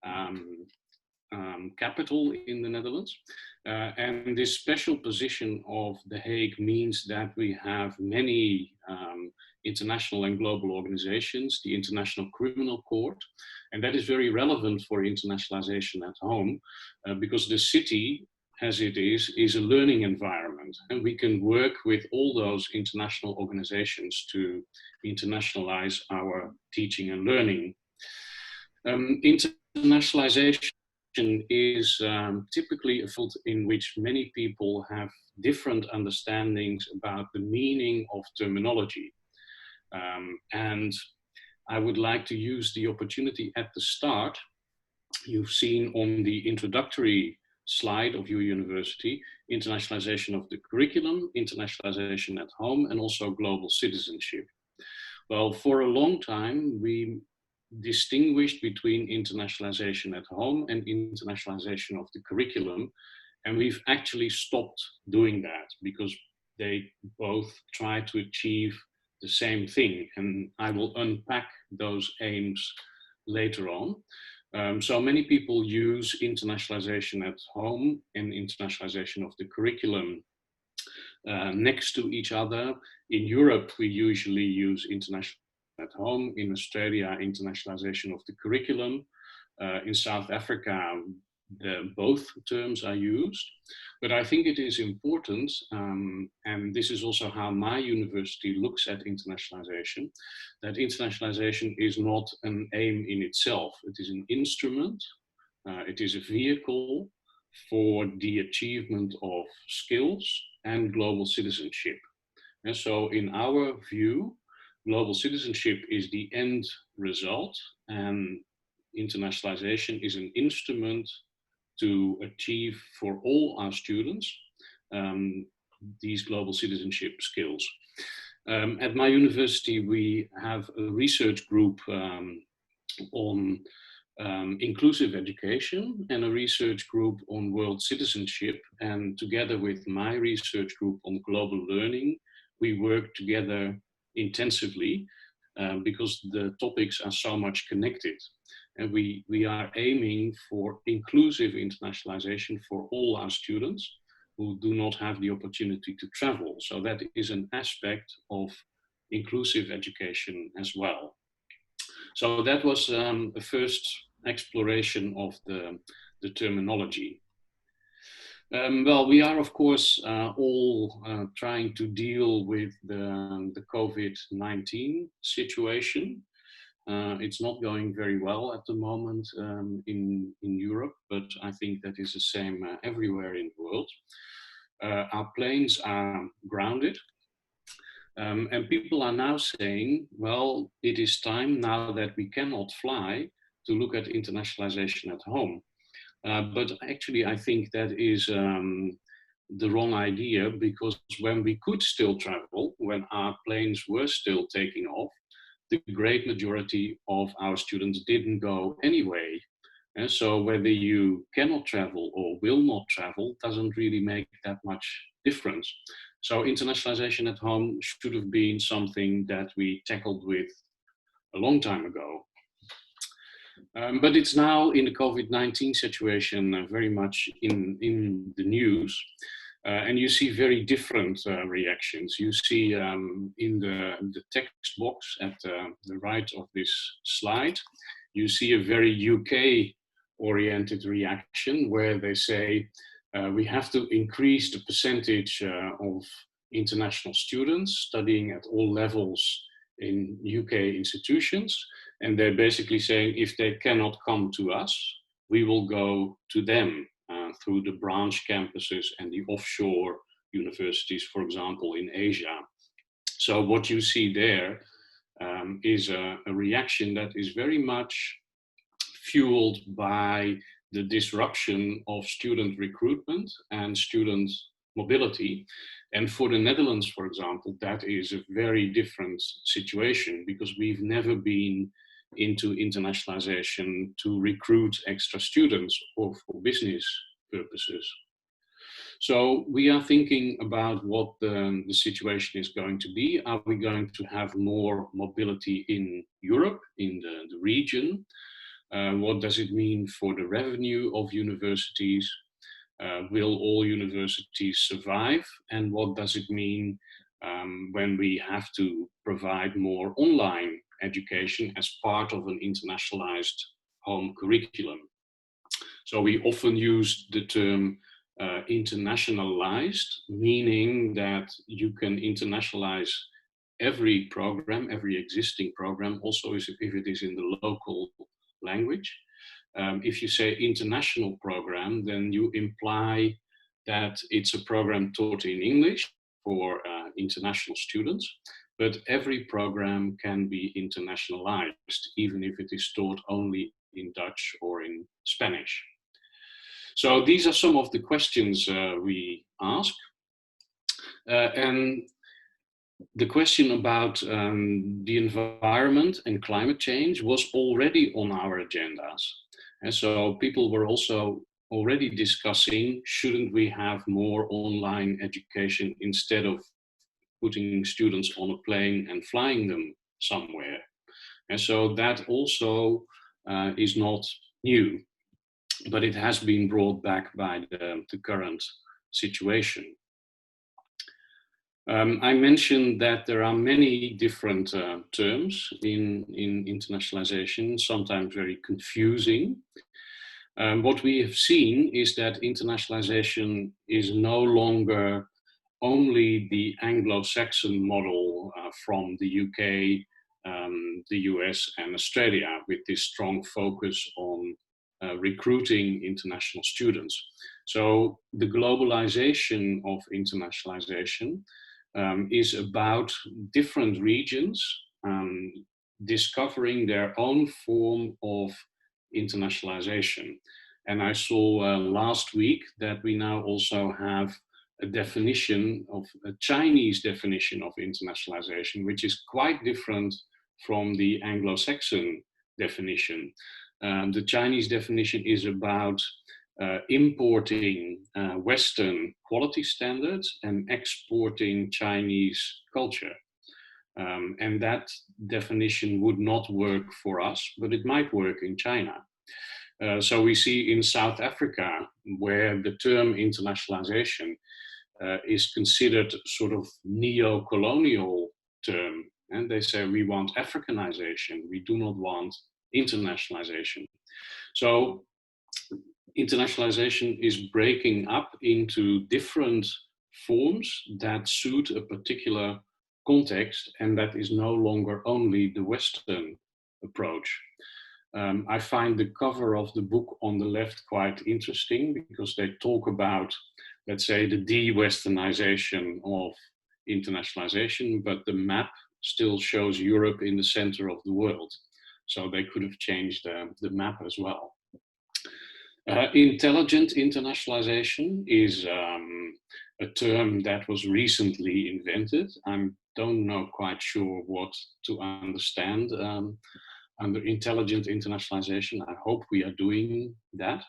um, capital in the Netherlands. And this special position of The Hague means that we have many international and global organizations, the International Criminal Court, and that is very relevant for internationalization at home because the city, as it is a learning environment, and we can work with all those international organizations to internationalize our teaching and learning. Internationalization is typically a field in which many people have different understandings about the meaning of terminology. And I would like to use the opportunity at the start. You've seen on the introductory slide of your university, internationalization of the curriculum, internationalization at home, and also global citizenship. Well, for a long time, we distinguished between internationalization at home and internationalization of the curriculum. And we've actually stopped doing that because they both try to achieve the same thing. And I will unpack those aims later on. So many people use internationalization at home and internationalization of the curriculum next to each other. In Europe, we usually use international at home. In Australia, internationalization of the curriculum. In South Africa, both terms are used. But I think it is important, and this is also how my university looks at internationalization, that internationalization is not an aim in itself. It is an instrument, it is a vehicle for the achievement of skills and global citizenship. And so in our view, global citizenship is the end result, and internationalization is an instrument to achieve for all our students these global citizenship skills. At my university, we have a research group on inclusive education and a research group on world citizenship. And together with my research group on global learning, we work together intensively because the topics are so much connected. And we are aiming for inclusive internationalization for all our students who do not have the opportunity to travel. So that is an aspect of inclusive education as well. So that was the first exploration of the terminology. Well, we are, of course, all trying to deal with the COVID-19 situation. It's not going very well at the moment in Europe, but I think that is the same everywhere in the world. Our planes are grounded. And people are now saying, well, it is time now that we cannot fly to look at internationalization at home. But actually, I think that is the wrong idea, because when we could still travel, when our planes were still taking off, the great majority of our students didn't go anyway. And so whether you cannot travel or will not travel doesn't really make that much difference. So internationalization at home should have been something that we tackled with a long time ago. But it's now in the COVID-19 situation very much in the news. And you see very different reactions. You see in the text box at the right of this slide, you see a very UK-oriented reaction where they say we have to increase the percentage of international students studying at all levels in UK institutions. And they're basically saying if they cannot come to us, we will go to them. Through the branch campuses and the offshore universities, for example, in Asia. So what you see there is a reaction that is very much fueled by the disruption of student recruitment and student mobility. And for the Netherlands, for example, that is a very different situation because we've never been into internationalization to recruit extra students or for business purposes. So we are thinking about what the situation is going to be. Are we going to have more mobility in Europe, in the region? What does it mean for the revenue of universities? Will all universities survive? And what does it mean when we have to provide more online education as part of an internationalized home curriculum? So we often use the term internationalized, meaning that you can internationalize every program, every existing program, also if it is in the local language. If you say international program, then you imply that it's a program taught in English for international students, but every program can be internationalized, even if it is taught only in Dutch or in Spanish. So these are some of the questions we ask. And the question about the environment and climate change was already on our agendas. And so people were also already discussing, shouldn't we have more online education instead of putting students on a plane and flying them somewhere? And so that also is not new, but it has been brought back by the current situation. I mentioned that there are many different terms in internationalization, sometimes very confusing. What we have seen is that internationalization is no longer only the Anglo-Saxon model from the UK, the US and Australia, with this strong focus on recruiting international students. So the globalization of internationalization is about different regions discovering their own form of internationalization. And I saw last week that we now also have a definition of a Chinese definition of internationalization, which is quite different from the Anglo-Saxon definition. The Chinese definition is about importing Western quality standards and exporting Chinese culture. And that definition would not work for us, but it might work in China. So we see in South Africa, where the term internationalization is considered sort of neo-colonial term, and they say we want Africanization, we do not want internationalization. So internationalization is breaking up into different forms that suit a particular context, and that is no longer only the Western approach. I find the cover of the book on the left quite interesting because they talk about, let's say, the de-Westernization of internationalization, but the map still shows Europe in the center of the world. So they could have changed the map as well. Intelligent internationalization is a term that was recently invented. I don't know quite sure what to understand under intelligent internationalization. I hope we are doing that.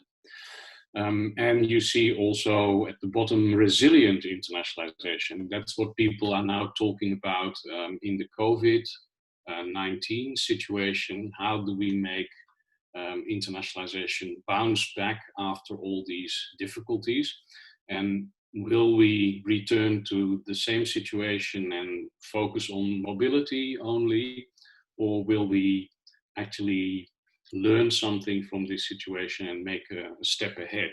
And you see also at the bottom, resilient internationalization. That's what people are now talking about in the COVID-19 situation. How do we make internationalization bounce back after all these difficulties? And will we return to the same situation and focus on mobility only? Or will we actually learn something from this situation and make a step ahead?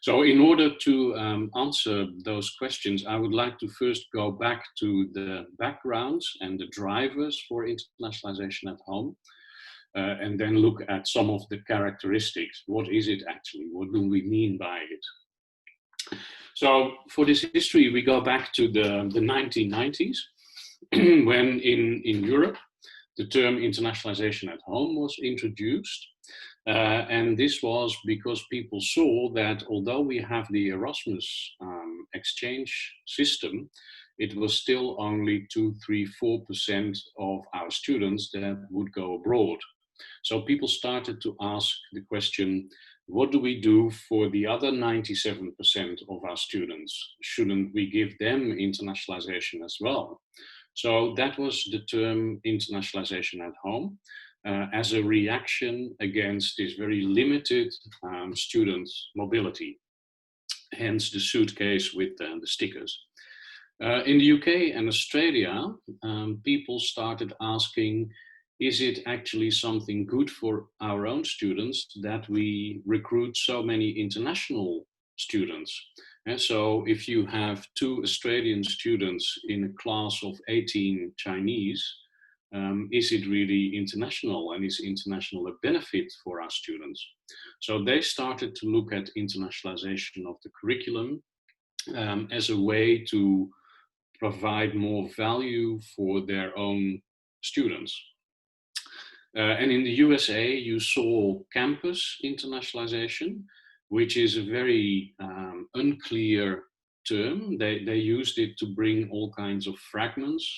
So in order to answer those questions, I would like to first go back to the backgrounds and the drivers for internationalization at home, and then look at some of the characteristics. What is it actually? What do we mean by it? So for this history, we go back to the 1990s, when in Europe, the term internationalization at home was introduced. And this was because people saw that although we have the Erasmus exchange system, it was still only 2, 3, 4% of our students that would go abroad. So people started to ask the question, what do we do for the other 97% of our students? Shouldn't we give them internationalization as well? So that was the term internationalization at home. as a reaction against this very limited student mobility, hence the suitcase with the stickers. In the UK and Australia, people started asking, is it actually something good for our own students that we recruit so many international students? And so if you have 2 Australian students in a class of 18 Chinese, is it really international, and is international a benefit for our students? So they started to look at internationalization of the curriculum as a way to provide more value for their own students. And in the USA, you saw campus internationalization, which is a very unclear term. They used it to bring all kinds of fragments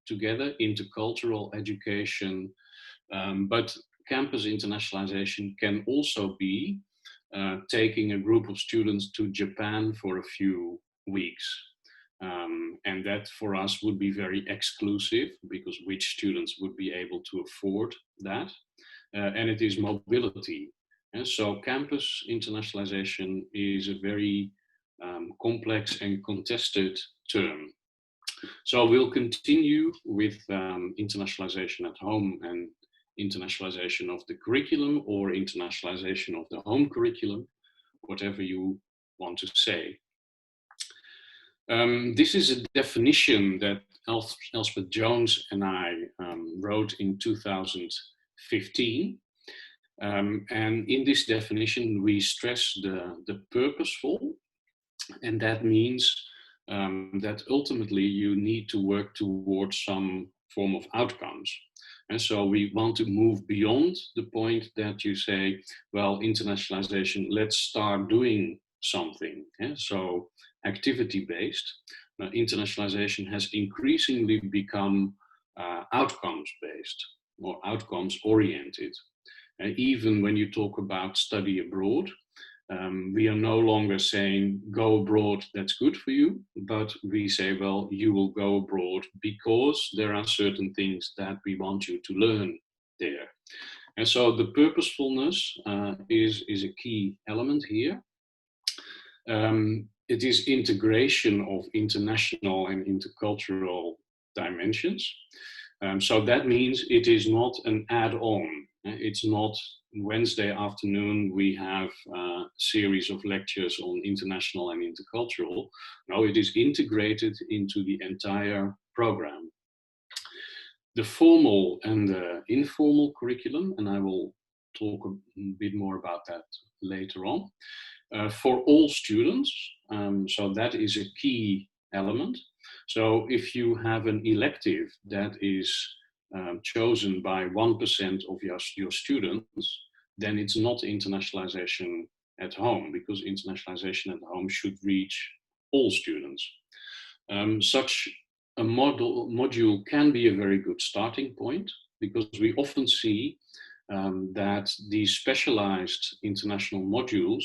together, intercultural education, but campus internationalization can also be taking a group of students to Japan for a few weeks. And that for us would be very exclusive, because which students would be able to afford that? And it is mobility. And so campus internationalization is a very complex and contested term. So we'll continue with internationalization at home and internationalization of the curriculum, or internationalization of the home curriculum, whatever you want to say. This is a definition that Elspeth Jones and I wrote in 2015. And in this definition, we stress the purposeful, and that means that ultimately you need to work towards some form of outcomes. And so we want to move beyond the point that you say, well, internationalization, let's start doing something. Yeah? So activity-based. Internationalization has increasingly become outcomes-based or outcomes-oriented. Even when you talk about study abroad, we are no longer saying, go abroad, that's good for you, but we say, well, you will go abroad because there are certain things that we want you to learn there. And so the purposefulness is a key element here. It is integration of international and intercultural dimensions. So that means it is not an add-on. It's not Wednesday afternoon we have a series of lectures on international and intercultural. No, it is integrated into the entire program. The formal and the informal curriculum, and I will talk a bit more about that later on, for all students. So that is a key element. So if you have an elective that is chosen by 1% of your students, then it's not internationalization at home, because internationalization at home should reach all students. Such a module can be a very good starting point, because we often see that these specialized international modules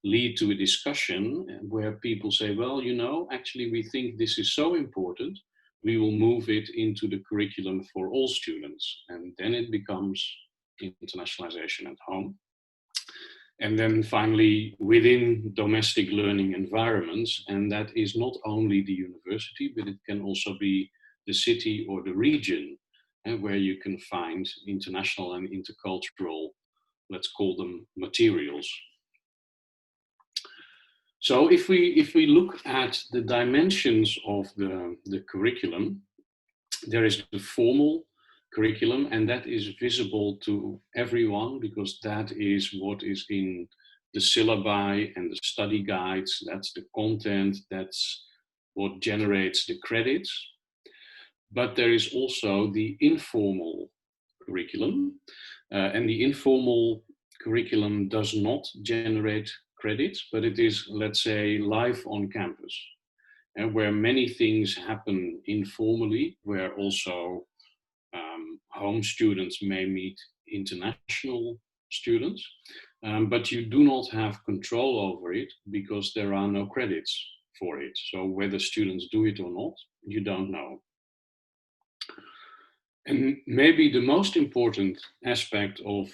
lead to a discussion where people say, well, you know, actually we think this is so important, we will move it into the curriculum for all students. And then it becomes internationalization at home. And then finally, within domestic learning environments, and that is not only the university, but it can also be the city or the region, where you can find international and intercultural, let's call them materials. So if we look at the dimensions of the curriculum, there is the formal curriculum, and that is visible to everyone, because that is what is in the syllabi and the study guides. That's the content, that's what generates the credits. But there is also the informal curriculum, and the informal curriculum does not generate credits, but it is, let's say, live on campus, and where many things happen informally, where also home students may meet international students, but you do not have control over it, because there are no credits for it. So whether students do it or not, you don't know. And maybe the most important aspect of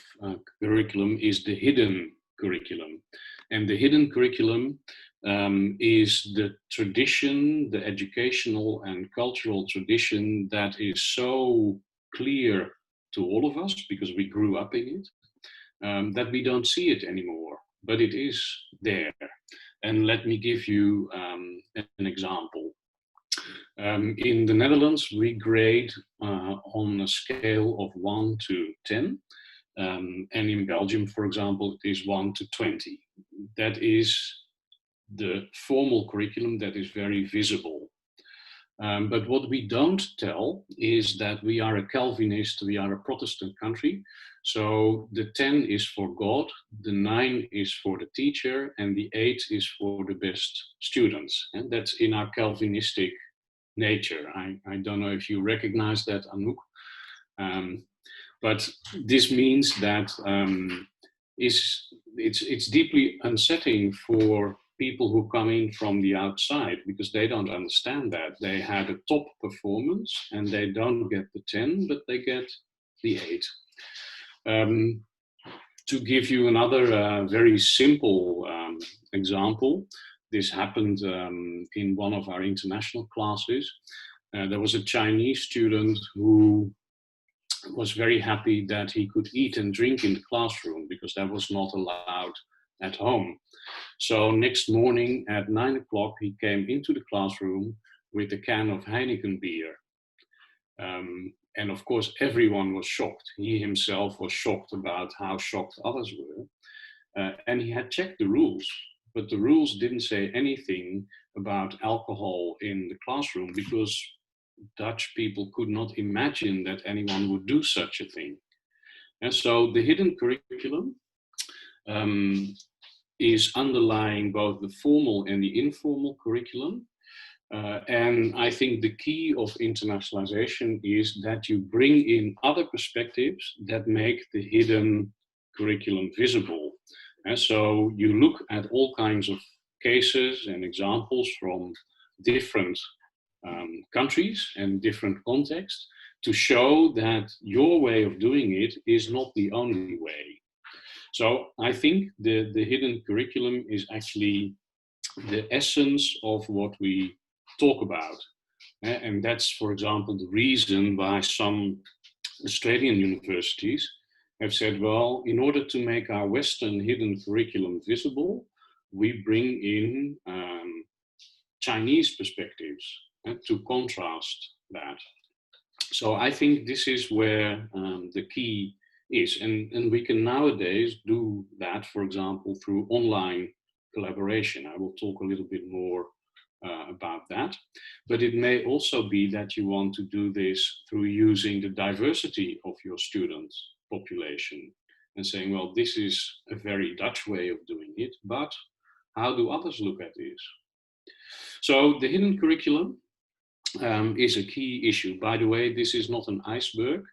curriculum is the hidden curriculum. And the hidden curriculum is the tradition, the educational and cultural tradition that is so clear to all of us because we grew up in it, that we don't see it anymore, but it is there. And let me give you an example. In the Netherlands, we grade on a scale of 1 to 10. And in Belgium, for example, it is 1 to 20. That is the formal curriculum that is very visible. But what we don't tell is that we are a Calvinist, we are a Protestant country. So the 10 is for God, the 9 is for the teacher, and the 8 is for the best students. And that's in our Calvinistic nature. I don't know if you recognize that, Anoek. But this means that it's deeply unsettling for people who come in from the outside because they don't understand that. They had a top performance and they don't get the 10, but they get the 8. To give you another very simple example, this happened in one of our international classes. There was a Chinese student who was very happy that he could eat and drink in the classroom because that was not allowed at home. So next morning at 9 o'clock, he came into the classroom with a can of Heineken beer. And of course, everyone was shocked. He himself was shocked about how shocked others were. And he had checked the rules, but the rules didn't say anything about alcohol in the classroom because Dutch people could not imagine that anyone would do such a thing. And so the hidden curriculum is underlying both the formal and the informal curriculum. And I think the key of internationalization is that you bring in other perspectives that make the hidden curriculum visible. And so you look at all kinds of cases and examples from different countries and different contexts to show that your way of doing it is not the only way. So I think the hidden curriculum is actually the essence of what we talk about. And that's, for example, the reason why some Australian universities have said, well, in order to make our Western hidden curriculum visible, we bring in Chinese perspectives to contrast that. So I think this is where the key is. And we can nowadays do that, for example, through online collaboration. I will talk a little bit more about that. But it may also be that you want to do this through using the diversity of your student population and saying, well, this is a very Dutch way of doing it, but how do others look at this? So the hidden curriculum is a key issue. By the way, this is not an iceberg,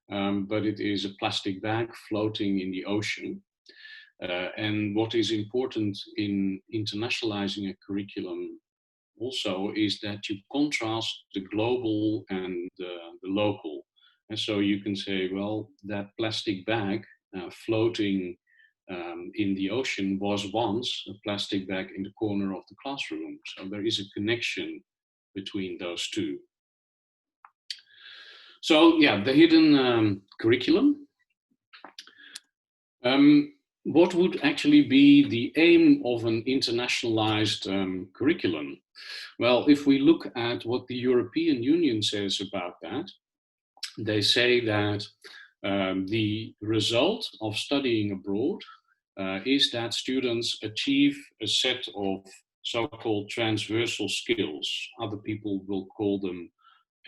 but it is a plastic bag floating in the ocean. And what is important in internationalizing a curriculum also is that you contrast the global and the local. And so you can say, well, that plastic bag floating in the ocean was once a plastic bag in the corner of the classroom. So there is a connection between those two. So yeah, the hidden curriculum. What would actually be the aim of an internationalized curriculum? Well, if we look at what the European Union says about that, they say that the result of studying abroad is that students achieve a set of so-called transversal skills. Other people will call them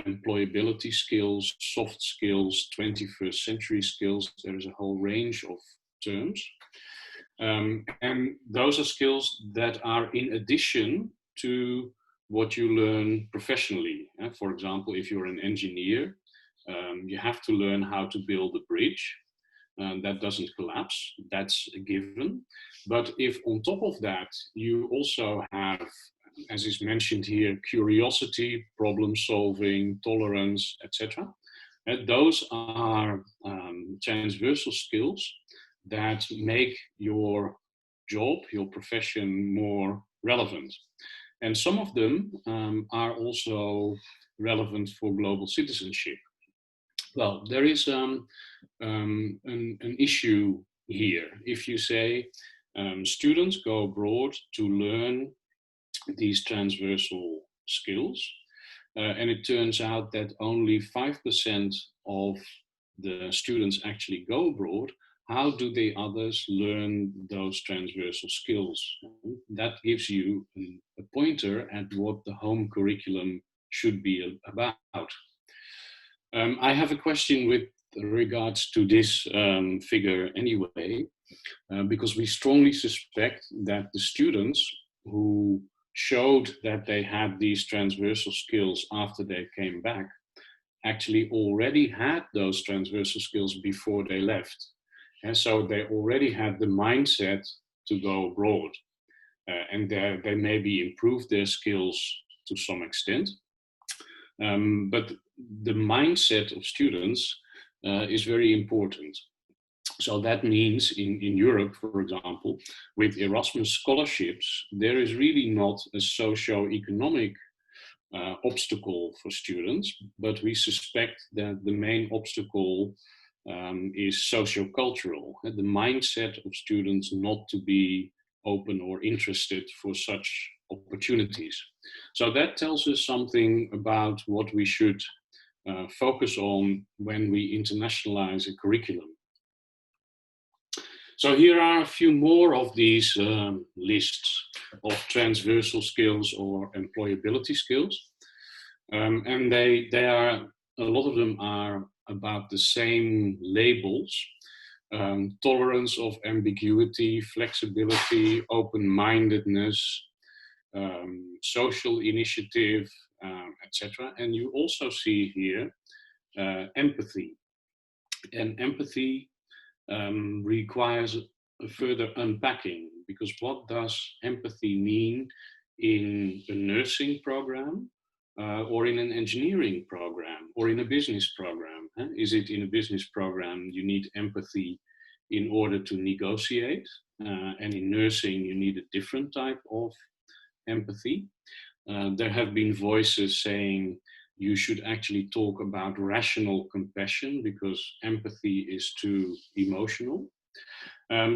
employability skills, soft skills, 21st century skills. There is a whole range of terms. And those are skills that are in addition to what you learn professionally. For example, if you're an engineer, you have to learn how to build a bridge. That doesn't collapse, that's a given. But if on top of that, you also have, as is mentioned here, curiosity, problem solving, tolerance, etc., Those are transversal skills that make your job, your profession more relevant. And some of them are also relevant for global citizenship. Well, there is an issue here. If you say students go abroad to learn these transversal skills, and it turns out that only 5% of the students actually go abroad, how do the others learn those transversal skills? That gives you a pointer at what the home curriculum should be about. I have a question with regards to this figure anyway, because we strongly suspect that the students who showed that they had these transversal skills after they came back actually already had those transversal skills before they left. And so they already had the mindset to go abroad. And they maybe improved their skills to some extent. But the mindset of students is very important. So that means in Europe, for example, with Erasmus scholarships, there is really not a socio-economic obstacle for students, but we suspect that the main obstacle is socio-cultural, the mindset of students not to be open or interested for such opportunities. So that tells us something about what we should focus on when we internationalize a curriculum. So here are a few more of these lists of transversal skills or employability skills. And they are, a lot of them are about the same labels. Tolerance of ambiguity, flexibility, open-mindedness, social initiative, etc. And you also see here empathy. And empathy requires a further unpacking, because what does empathy mean in a nursing program or in an engineering program or in a business program? Is it in a business program you need empathy in order to negotiate, and in nursing you need a different type of empathy? There have been voices saying you should actually talk about rational compassion because empathy is too emotional.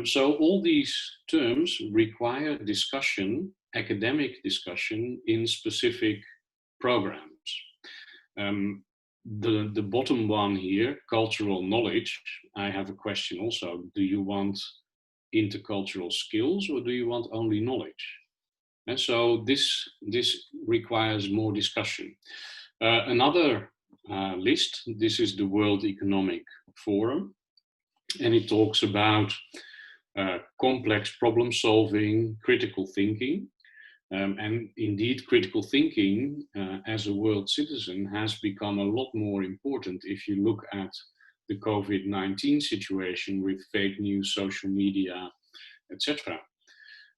So all these terms require discussion, academic discussion in specific programs. The bottom one here, cultural knowledge, I have a question also. Do you want intercultural skills or do you want only knowledge? And so this requires more discussion. Another list, this is the World Economic Forum, and it talks about complex problem solving, critical thinking. And indeed, critical thinking as a world citizen has become a lot more important if you look at the COVID-19 situation with fake news, social media, etc.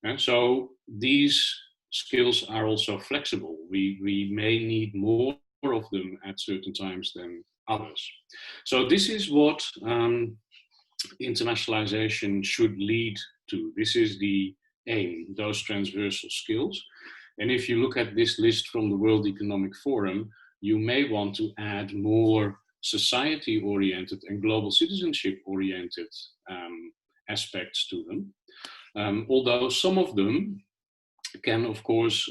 And so these skills are also flexible. We may need more of them at certain times than others. So this is what internationalization should lead to. This is the aim, those transversal skills. And if you look at this list from the World Economic Forum, you may want to add more society-oriented and global citizenship-oriented aspects to them. Although some of them can, of course,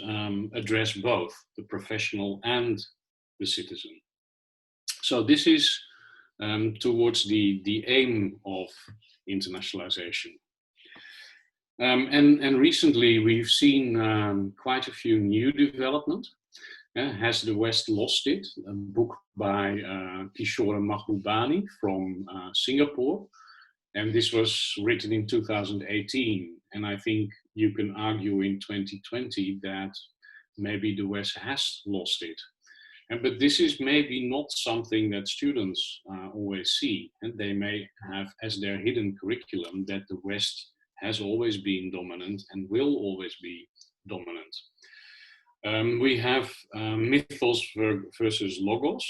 address both the professional and the citizen. So this is towards the aim of internationalization. And recently we've seen quite a few new developments. Has the West Lost It? A book by Kishore Mahbubani from Singapore. And this was written in 2018. And I think you can argue in 2020 that maybe the West has lost it. But this is maybe not something that students always see. And they may have as their hidden curriculum that the West has always been dominant and will always be dominant. We have mythos versus logos.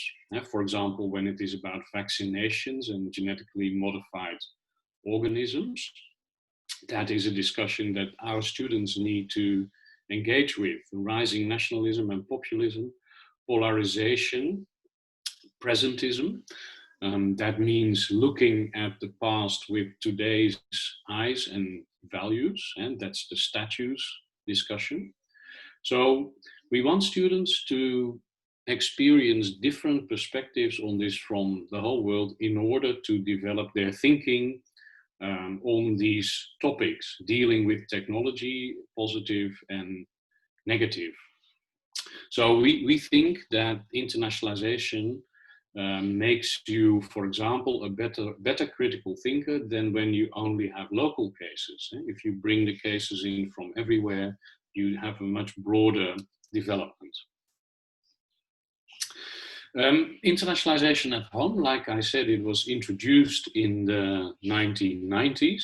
For example, when it is about vaccinations and genetically modified organisms, that is a discussion that our students need to engage with. Rising nationalism and populism, polarization, presentism. That means looking at the past with today's eyes and values, and that's the status discussion. So we want students to experience different perspectives on this from the whole world in order to develop their thinking on these topics, dealing with technology, positive and negative. So we think that internationalization makes you, for example, a better critical thinker than when you only have local cases. If you bring the cases in from everywhere, you have a much broader development. Internationalization at home, like I said, it was introduced in the 1990s.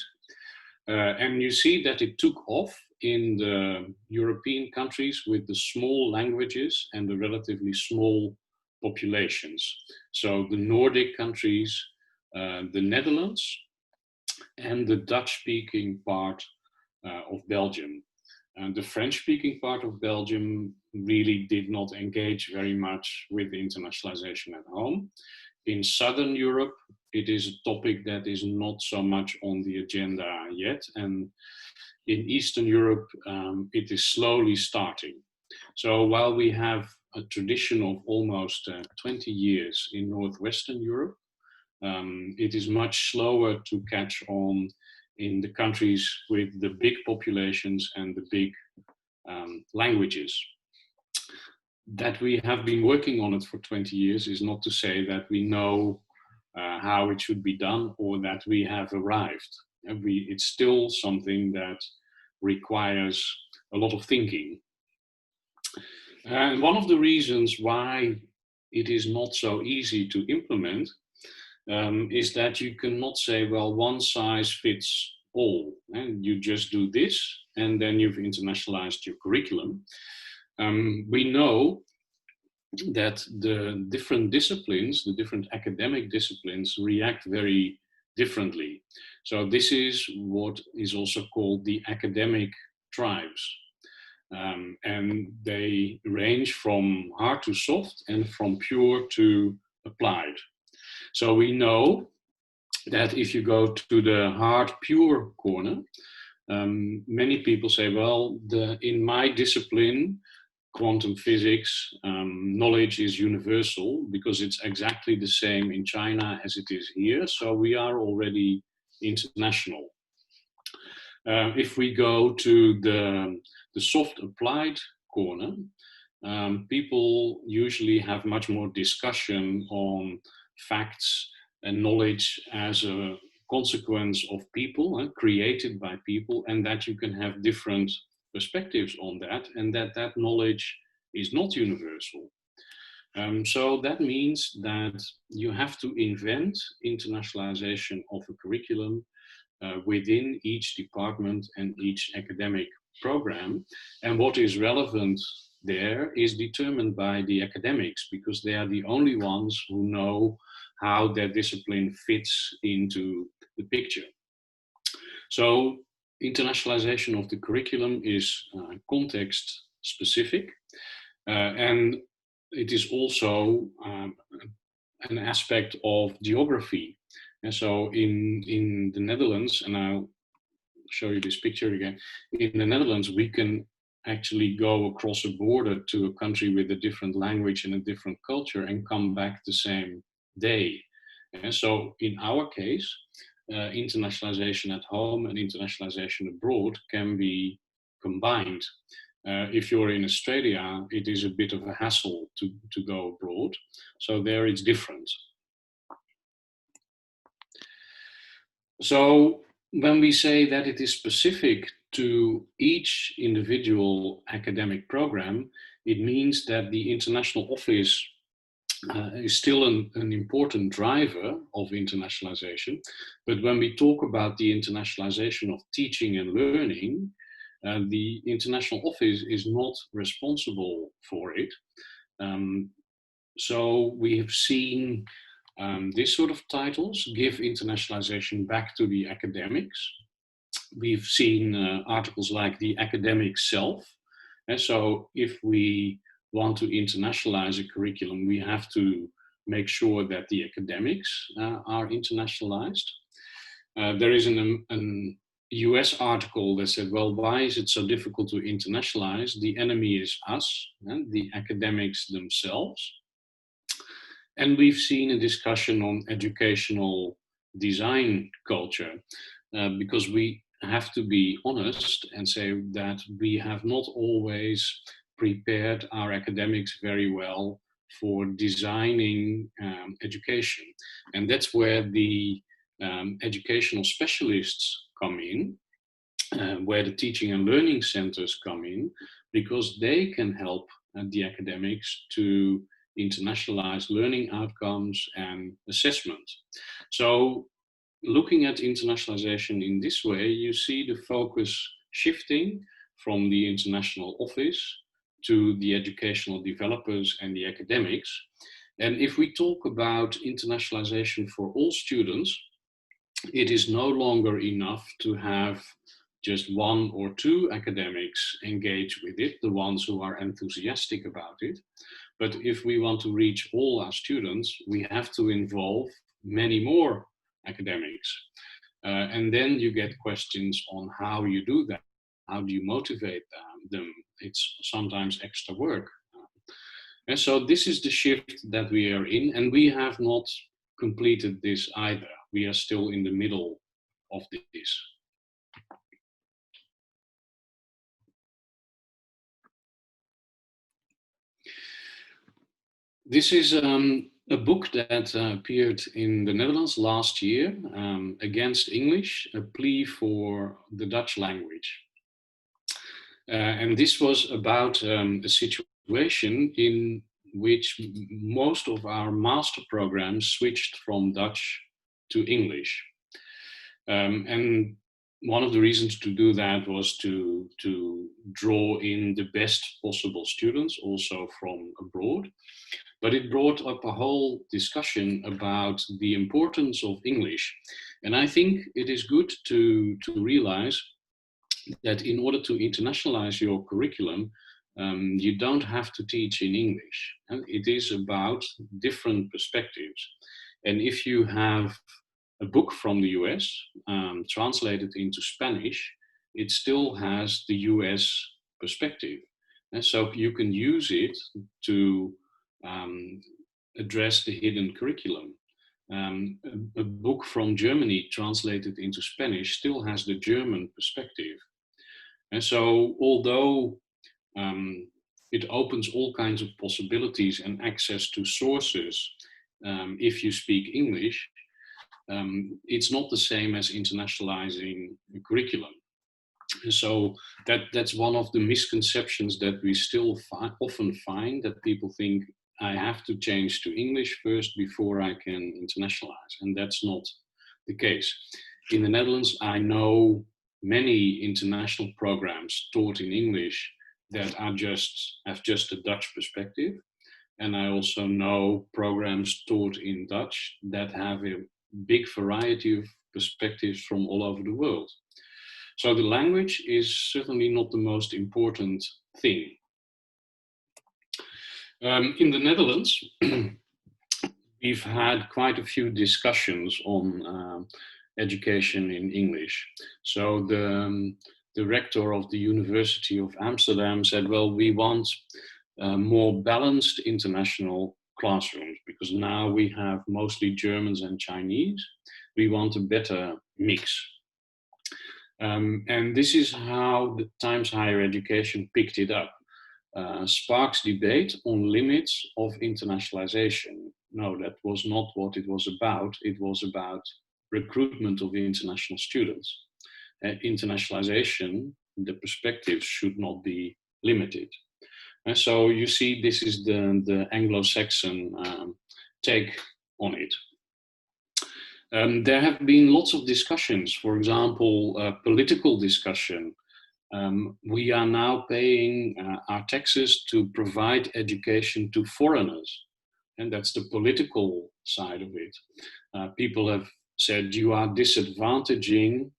And you see that it took off in the European countries with the small languages and the relatively small populations. So the Nordic countries, the Netherlands, and the Dutch-speaking part of Belgium. The French-speaking part of Belgium really did not engage very much with internationalization at home. In Southern Europe, it is a topic that is not so much on the agenda yet. And in Eastern Europe, it is slowly starting. So while we have a tradition of almost 20 years in Northwestern Europe, it is much slower to catch on in the countries with the big populations and the big languages. That we have been working on it for 20 years is not to say that we know how it should be done or that we have arrived. It's still something that requires a lot of thinking. And one of the reasons why it is not so easy to implement is that you cannot say, well, one size fits all, and you just do this, and then you've internationalized your curriculum. We know that the different disciplines, the different academic disciplines, react very differently. So this is what is also called the academic tribes. And they range from hard to soft and from pure to applied. So we know that if you go to the hard, pure corner, many people say, well, in my discipline, quantum physics, knowledge is universal because it's exactly the same in China as it is here. So we are already international. If we go to the soft applied corner, people usually have much more discussion on facts and knowledge as a consequence of people, created by people, and that you can have different perspectives on that, and that knowledge is not universal. So that means that you have to invent internationalization of a curriculum within each department and each academic program. And what is relevant there is determined by the academics, because they are the only ones who know how their discipline fits into the picture. So internationalization of the curriculum is context specific, and it is also an aspect of geography. And so in the Netherlands, and I'll show you this picture again, in the Netherlands we can actually go across a border to a country with a different language and a different culture and come back the same day. And so in our case, internationalization at home and internationalization abroad can be combined. If you're in Australia, it is a bit of a hassle to go abroad. So there it's different. So when we say that it is specific to each individual academic program, it means that the international office is still an important driver of internationalization. But when we talk about the internationalization of teaching and learning, the international office is not responsible for it. So we have seen this sort of titles give internationalization back to the academics. We've seen articles like the academic self. And so if we want to internationalize a curriculum, we have to make sure that the academics are internationalized. There is an US article that said, well, why is it so difficult to internationalize? The enemy is us, and the academics themselves. And we've seen a discussion on educational design culture, because we have to be honest and say that we have not always prepared our academics very well for designing education. And that's where the educational specialists come in, where the teaching and learning centers come in, because they can help the academics to internationalize learning outcomes and assessment. So looking at internationalization in this way, you see the focus shifting from the international office to the educational developers and the academics. And if we talk about internationalization for all students, it is no longer enough to have just one or two academics engage with it, the ones who are enthusiastic about it. But if we want to reach all our students, we have to involve many more academics. And then you get questions on how you do that. How do you motivate them? It's sometimes extra work. And so this is the shift that we are in, and we have not completed this either. We are still in the middle of this. This is a book that appeared in the Netherlands last year, Against English, a plea for the Dutch language. And this was about a situation in which most of our master programs switched from Dutch to English. And one of the reasons to do that was to draw in the best possible students, also from abroad. But it brought up a whole discussion about the importance of English. And I think it is good to realize that in order to internationalize your curriculum, you don't have to teach in English. And it is about different perspectives. And if you have a book from the US translated into Spanish, it still has the US perspective. And so you can use it to address the hidden curriculum. A book from Germany translated into Spanish still has the German perspective. And so although it opens all kinds of possibilities and access to sources if you speak English, it's not the same as internationalizing a curriculum. So that's one of the misconceptions that we still often find, that people think I have to change to English first before I can internationalize, and that's not the case. In the Netherlands, I know many international programs taught in English that have just a Dutch perspective, and I also know programs taught in Dutch that have a big variety of perspectives from all over the world. So the language is certainly not the most important thing. In the Netherlands, we've had quite a few discussions on education in English. So the rector of the University of Amsterdam said, well, we want more balanced international classrooms, because now we have mostly Germans and Chinese. We want a better mix. And this is how the Times Higher Education picked it up. Sparks debate on limits of internationalization. No, that was not what it was about. It was about recruitment of international students. Internationalization, the perspectives should not be limited. And so you see, this is the Anglo-Saxon take on it. There have been lots of discussions, for example, political discussion we are now paying our taxes to provide education to foreigners. And that's the political side of it. People have said you are disadvantaging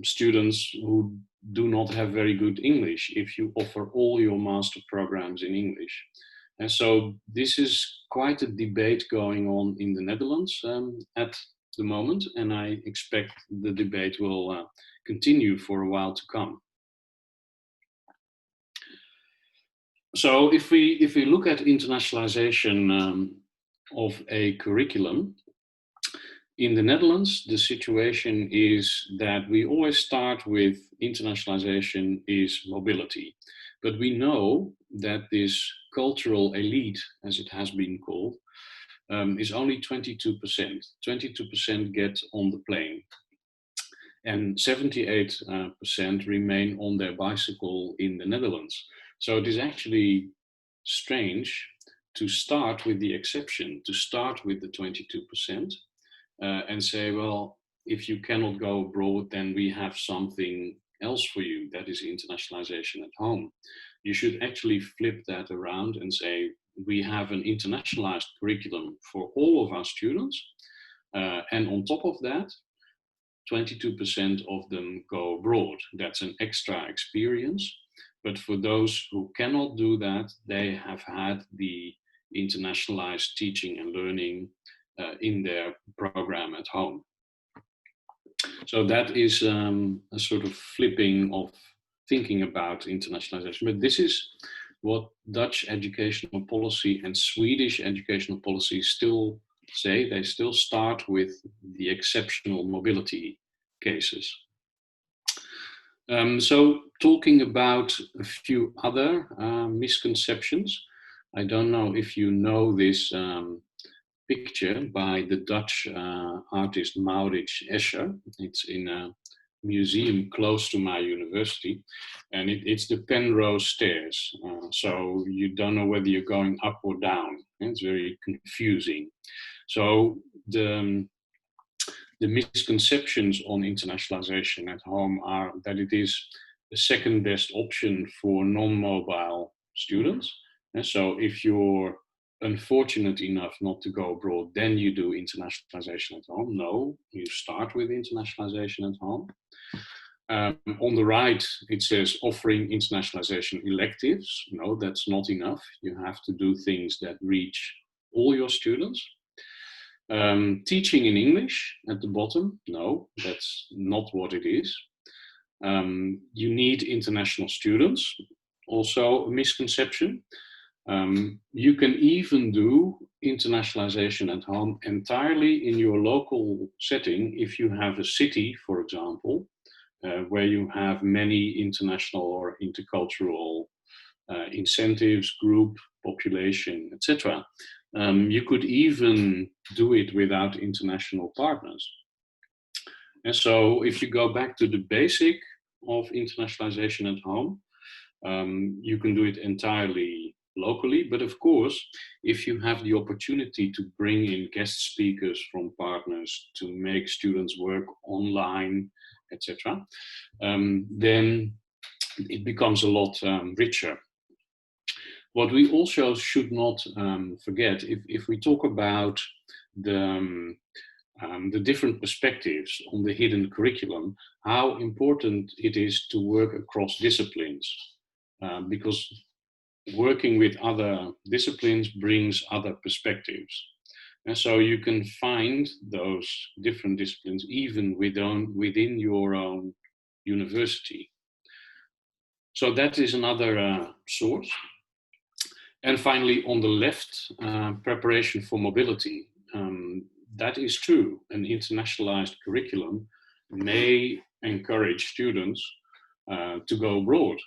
students who do not have very good English if you offer all your master programs in English. And so this is quite a debate going on in the Netherlands at the moment, and I expect the debate will continue for a while to come. So if we look at internationalization of a curriculum, in the Netherlands, the situation is that we always start with internationalization is mobility. But we know that this cultural elite, as it has been called, is only 22%. 22% get on the plane. And 78% remain on their bicycle in the Netherlands. So it is actually strange to start with the exception, to start with the 22%. And say, well, if you cannot go abroad, then we have something else for you, that is internationalization at home. You should actually flip that around and say, we have an internationalized curriculum for all of our students. And on top of that, 22% of them go abroad. That's an extra experience. But for those who cannot do that, they have had the internationalized teaching and learning in their program at home. So that is a sort of flipping of thinking about internationalization. But this is what Dutch educational policy and Swedish educational policy still say. They still start with the exceptional mobility cases. So talking about a few other misconceptions, I don't know if you know this picture by the Dutch artist Maurits Escher. It's in a museum close to my university, and it's the Penrose stairs. So you don't know whether you're going up or down. It's very confusing. So the misconceptions on internationalization at home are that it is the second best option for non-mobile students. And so if you're unfortunate enough not to go abroad, then you do internationalization at home. No, you start with internationalization at home. On the right, it says offering internationalization electives. No, that's not enough. You have to do things that reach all your students. Teaching in English at the bottom. No, that's not what it is. You need international students. Also a misconception. You can even do internationalization at home entirely in your local setting if you have a city, for example, where you have many international or intercultural incentives, group, population, etc. You could even do it without international partners. And so if you go back to the basic of internationalization at home, you can do it entirely locally, but of course, if you have the opportunity to bring in guest speakers from partners to make students work online, etc., then it becomes a lot richer. What we also should not forget, if we talk about the different perspectives on the hidden curriculum, how important it is to work across disciplines, because working with other disciplines brings other perspectives. And so you can find those different disciplines even within your own university. So that is another source. And finally, on the left, preparation for mobility. That is true. An internationalized curriculum may encourage students to go abroad.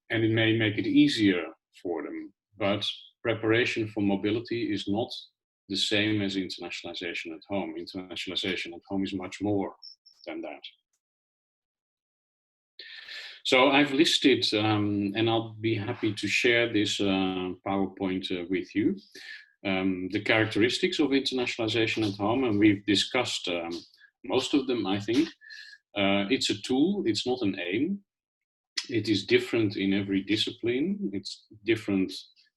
And it may make it easier for them. But preparation for mobility is not the same as internationalization at home. Internationalization at home is much more than that. So I've listed, and I'll be happy to share this PowerPoint with you, the characteristics of internationalization at home, and we've discussed most of them, I think. It's a tool, it's not an aim. It is different in every discipline. It's different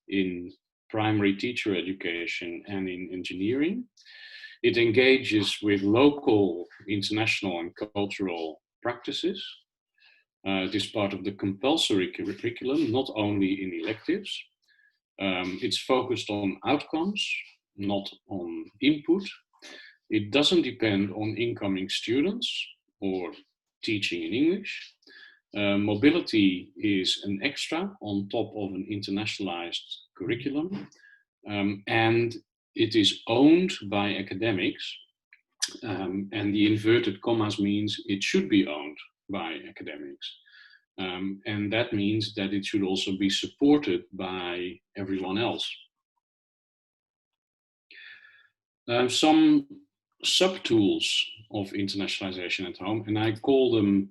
in primary teacher education and in engineering. It engages with local, international, and cultural practices. It is part of the compulsory curriculum, not only in electives. It's focused on outcomes, not on input. It doesn't depend on incoming students or teaching in English. Mobility is an extra on top of an internationalized curriculum, and it is owned by academics, and the inverted commas means it should be owned by academics. And that means that it should also be supported by everyone else. Some sub-tools of internationalization at home, and I call them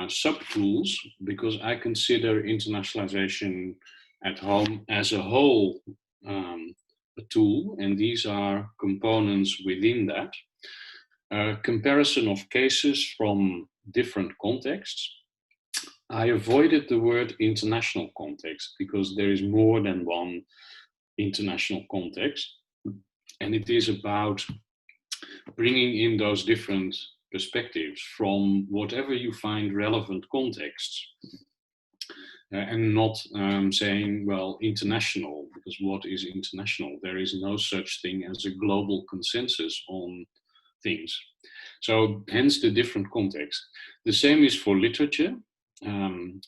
sub-tools because I consider internationalization at home as a whole a tool, and these are components within that. Comparison of cases from different contexts. I avoided the word international context because there is more than one international context, and it is about bringing in those different perspectives from whatever you find relevant contexts, and not saying, well, international, because what is international? There is no such thing as a global consensus on things. So hence the different context. The same is for literature.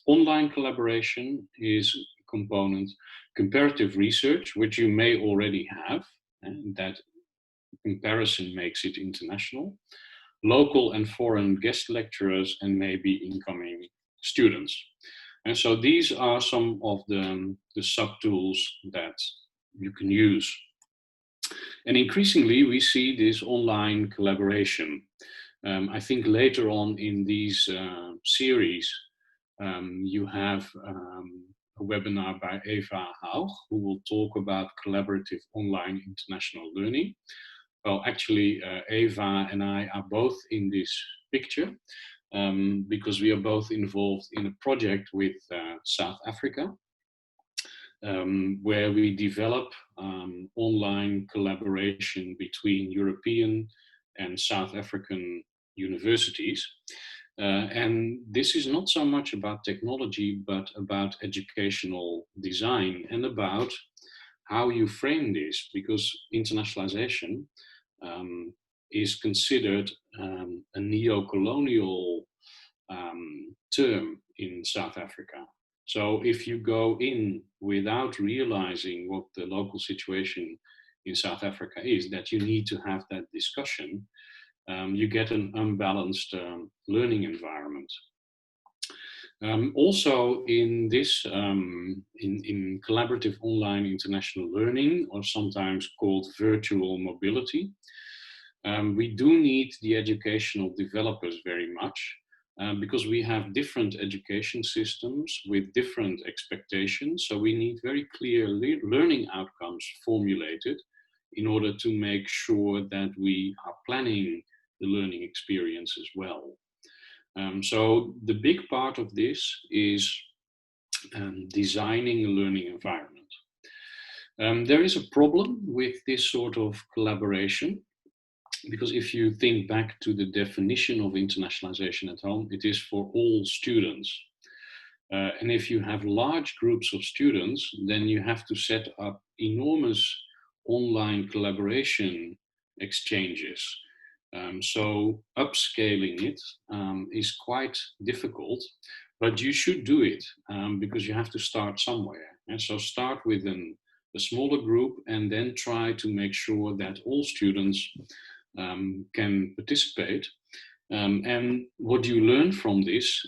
Online collaboration is a component. Comparative research, which you may already have, and that comparison makes it international. Local and foreign guest lecturers, and maybe incoming students. And so these are some of the sub-tools that you can use. And increasingly, we see this online collaboration. I think later on in these series, you have a webinar by Eva Haug, who will talk about collaborative online international learning. Well, actually, Eva and I are both in this picture because we are both involved in a project with South Africa, where we develop online collaboration between European and South African universities. And this is not so much about technology, but about educational design and about how you frame this, because internationalization is considered a neo-colonial term in South Africa. So if you go in without realizing what the local situation in South Africa is, that you need to have that discussion, you get an unbalanced learning environment. Also in this, in collaborative online international learning, or sometimes called virtual mobility, we do need the educational developers very much, because we have different education systems with different expectations. So we need very clear learning outcomes formulated in order to make sure that we are planning the learning experience as well. So the big part of this is designing a learning environment. There is a problem with this sort of collaboration, because if you think back to the definition of internationalization at home, it is for all students. And if you have large groups of students, then you have to set up enormous online collaboration exchanges. So upscaling it is quite difficult, but you should do it because you have to start somewhere. And so start with a smaller group and then try to make sure that all students can participate. And what you learn from this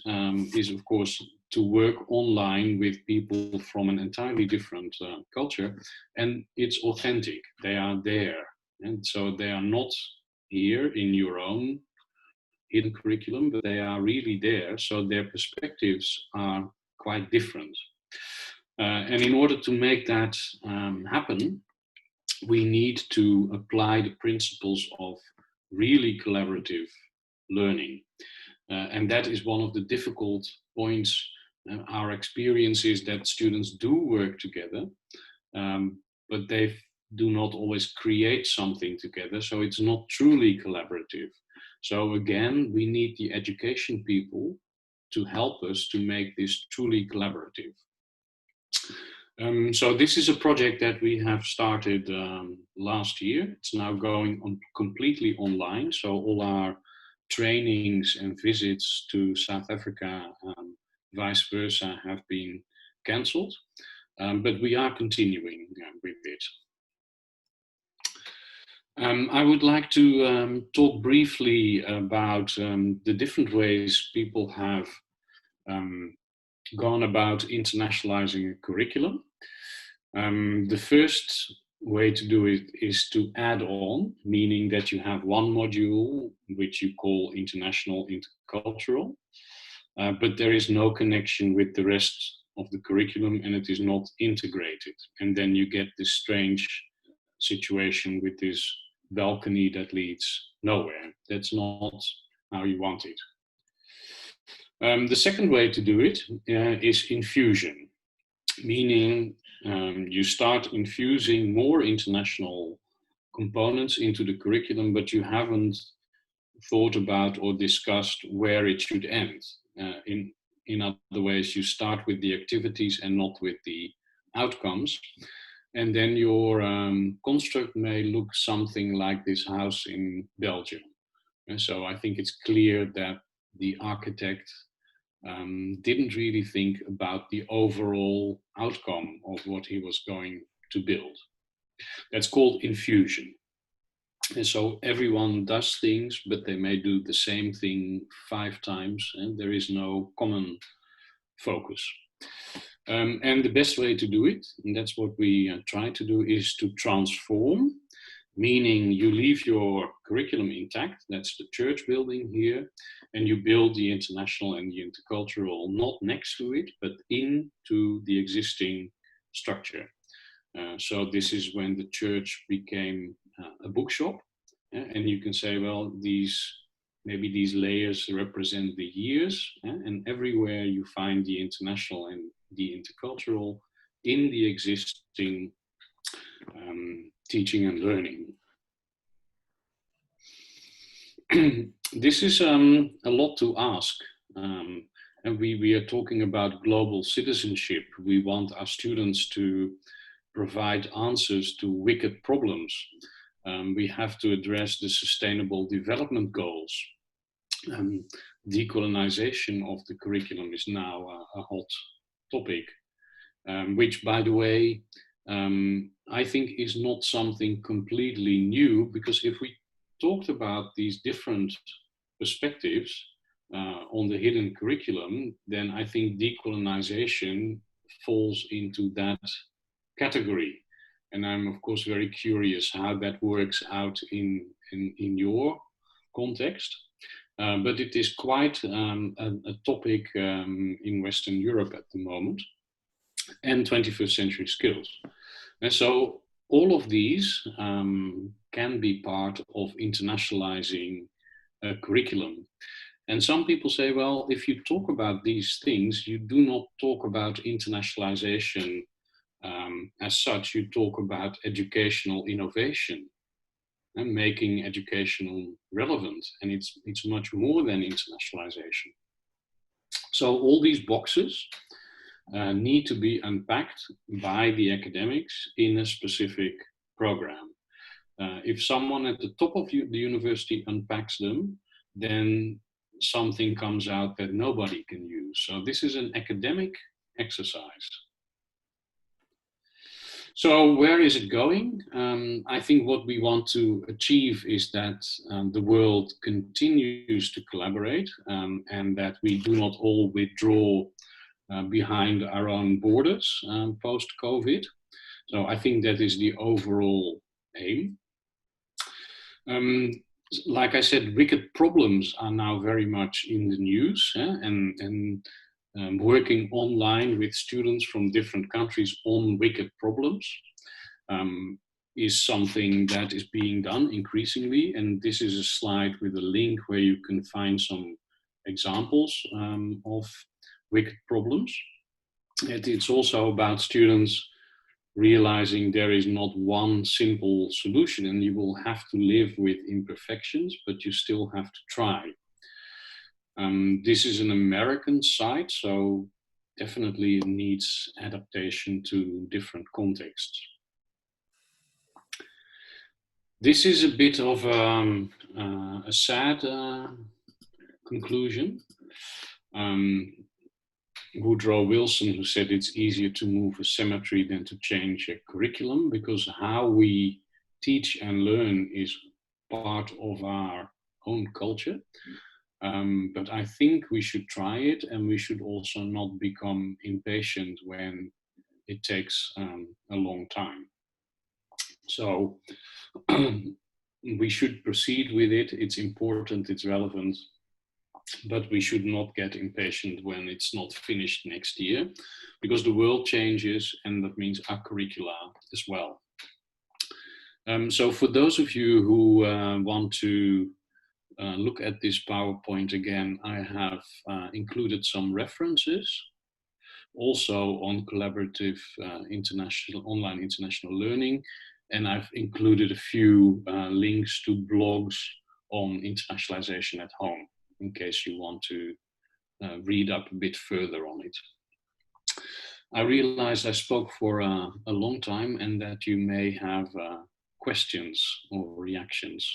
is, of course, to work online with people from an entirely different culture, and it's authentic. They are there, and so they are not here in your own hidden curriculum, but they are really there, so their perspectives are quite different. And in order to make that happen, we need to apply the principles of really collaborative learning. And that is one of the difficult points. Our experience is that students do work together, but they do not always create something together, so it's not truly collaborative. So again, we need the education people to help us to make this truly collaborative. So this is a project that we have started last year. It's now going on completely online, so all our trainings and visits to South Africa, vice versa, have been cancelled, but we are continuing with it. I would like to talk briefly about the different ways people have gone about internationalizing a curriculum. The first way to do it is to add on, meaning that you have one module which you call international intercultural, but there is no connection with the rest of the curriculum and it is not integrated. And then you get this strange situation with this balcony that leads nowhere. That's not how you want it. The second way to do it is infusion, meaning you start infusing more international components into the curriculum, but you haven't thought about or discussed where it should end. In other ways, you start with the activities and not with the outcomes. And then your construct may look something like this house in Belgium. And so I think it's clear that the architect didn't really think about the overall outcome of what he was going to build. That's called infusion. And so everyone does things, but they may do the same thing 5 times, and there is no common focus. And the best way to do it, and that's what we try to do, is to transform, meaning you leave your curriculum intact, that's the church building here, and you build the international and the intercultural not next to it, but into the existing structure. So this is when the church became a bookshop, and you can say, well, maybe these layers represent the years, and everywhere you find the international and the intercultural in the existing teaching and learning. This is a lot to ask, and we are talking about global citizenship. We want our students to provide answers to wicked problems. We have to address the sustainable development goals. Decolonization of the curriculum is now a hot topic, which, by the way, I think is not something completely new, because if we talked about these different perspectives on the hidden curriculum, then I think decolonization falls into that category. And I'm, of course, very curious how that works out in your context. But it is quite a topic in Western Europe at the moment, and 21st century skills. And so all of these can be part of internationalizing a curriculum. And some people say, well, if you talk about these things, you do not talk about internationalization as such. You talk about educational innovation and making educational relevant. And it's much more than internationalization. So all these boxes need to be unpacked by the academics in a specific program. If someone at the top of the university unpacks them, then something comes out that nobody can use. So this is an academic exercise. So where is it going? I think what we want to achieve is that the world continues to collaborate and that we do not all withdraw behind our own borders post-COVID. So I think that is the overall aim. Like I said, wicked problems are now very much in the news, and working online with students from different countries on wicked problems is something that is being done increasingly. And this is a slide with a link where you can find some examples of wicked problems. It's also about students realizing there is not one simple solution, and you will have to live with imperfections, but you still have to try. This is an American site, so definitely it needs adaptation to different contexts. This is a bit of a sad conclusion. Woodrow Wilson, who said it's easier to move a cemetery than to change a curriculum, because how we teach and learn is part of our own culture. But I think we should try it, and we should also not become impatient when it takes a long time. So we should proceed with it. It's important, it's relevant, but we should not get impatient when it's not finished next year, because the world changes, and that means our curricula as well. So for those of you who want to look at this PowerPoint again, I have included some references, also on collaborative online international learning, and I've included a few links to blogs on internationalization at home, in case you want to read up a bit further on it. I realized I spoke for a long time, and that you may have questions or reactions.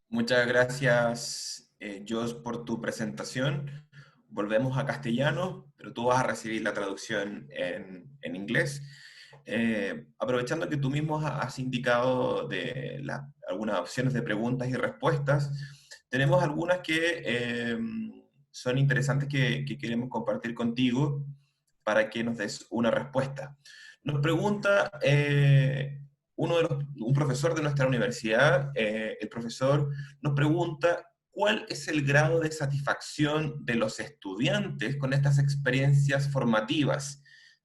Muchas gracias, Jos, por tu presentación. Volvemos a castellano, pero tú vas a recibir la traducción en inglés. Aprovechando que tú mismo has indicado de algunas opciones de preguntas y respuestas, tenemos algunas que son interesantes que queremos compartir contigo para que nos des una respuesta. Nos pregunta un profesor de nuestra universidad, el profesor nos pregunta cuál es el grado de satisfacción de los estudiantes con estas experiencias formativas.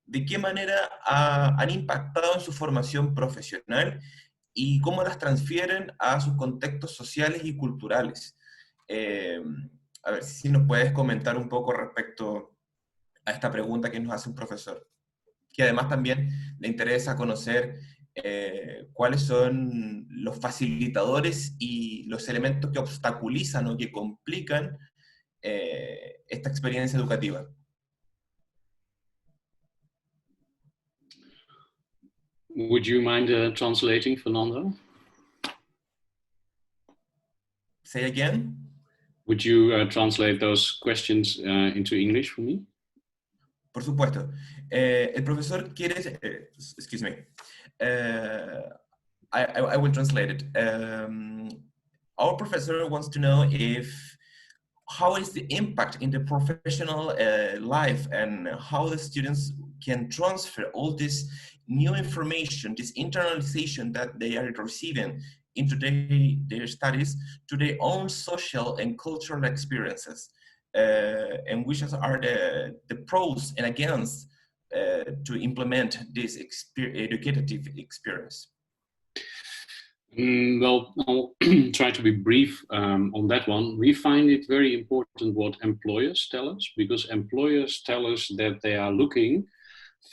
¿De qué manera han impactado en su formación profesional y cómo las transfieren a sus contextos sociales y culturales? A ver si nos puedes comentar un poco respecto a esta pregunta que nos hace un profesor, que además también le interesa conocer cuáles son los facilitadores y los elementos que obstaculizan o que complican esta experiencia educativa. Would you mind translating, Fernando? Say again? Would you translate those questions into English for me? Por supuesto. El profesor quiere... excuse me. I will translate it. Our professor wants to know how is the impact in the professional life, and how the students can transfer all this new information, this internalization that they are receiving into their studies to their own social and cultural experiences, and which are the pros and against to implement this educative experience. Well, I'll try to be brief on that one. We find it very important what employers tell us, because employers tell us that they are looking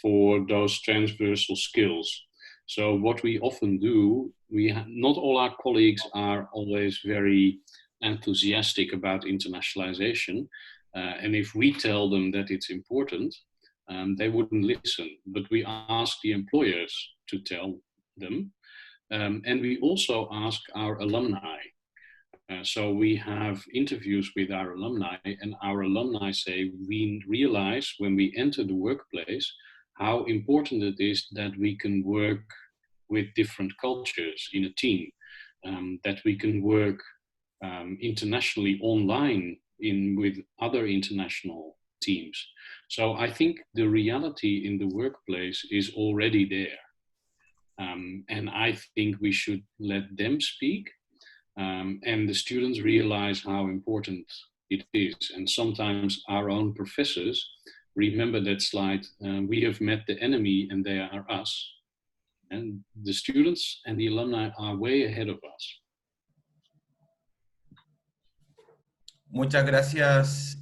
for those transversal skills. So what we often do, not all our colleagues are always very enthusiastic about internationalization. And if we tell them that it's important, they wouldn't listen. But we ask the employers to tell them. And we also ask our alumni. So we have interviews with our alumni, and our alumni say, we realize when we enter the workplace how important it is that we can work with different cultures in a team, that we can work internationally online with other international teams. So I think the reality in the workplace is already there. And I think we should let them speak, and the students realize how important it is. And sometimes our own professors remember that slide, we have met the enemy and they are us. And the students and the alumni are way ahead of us. Muchas gracias,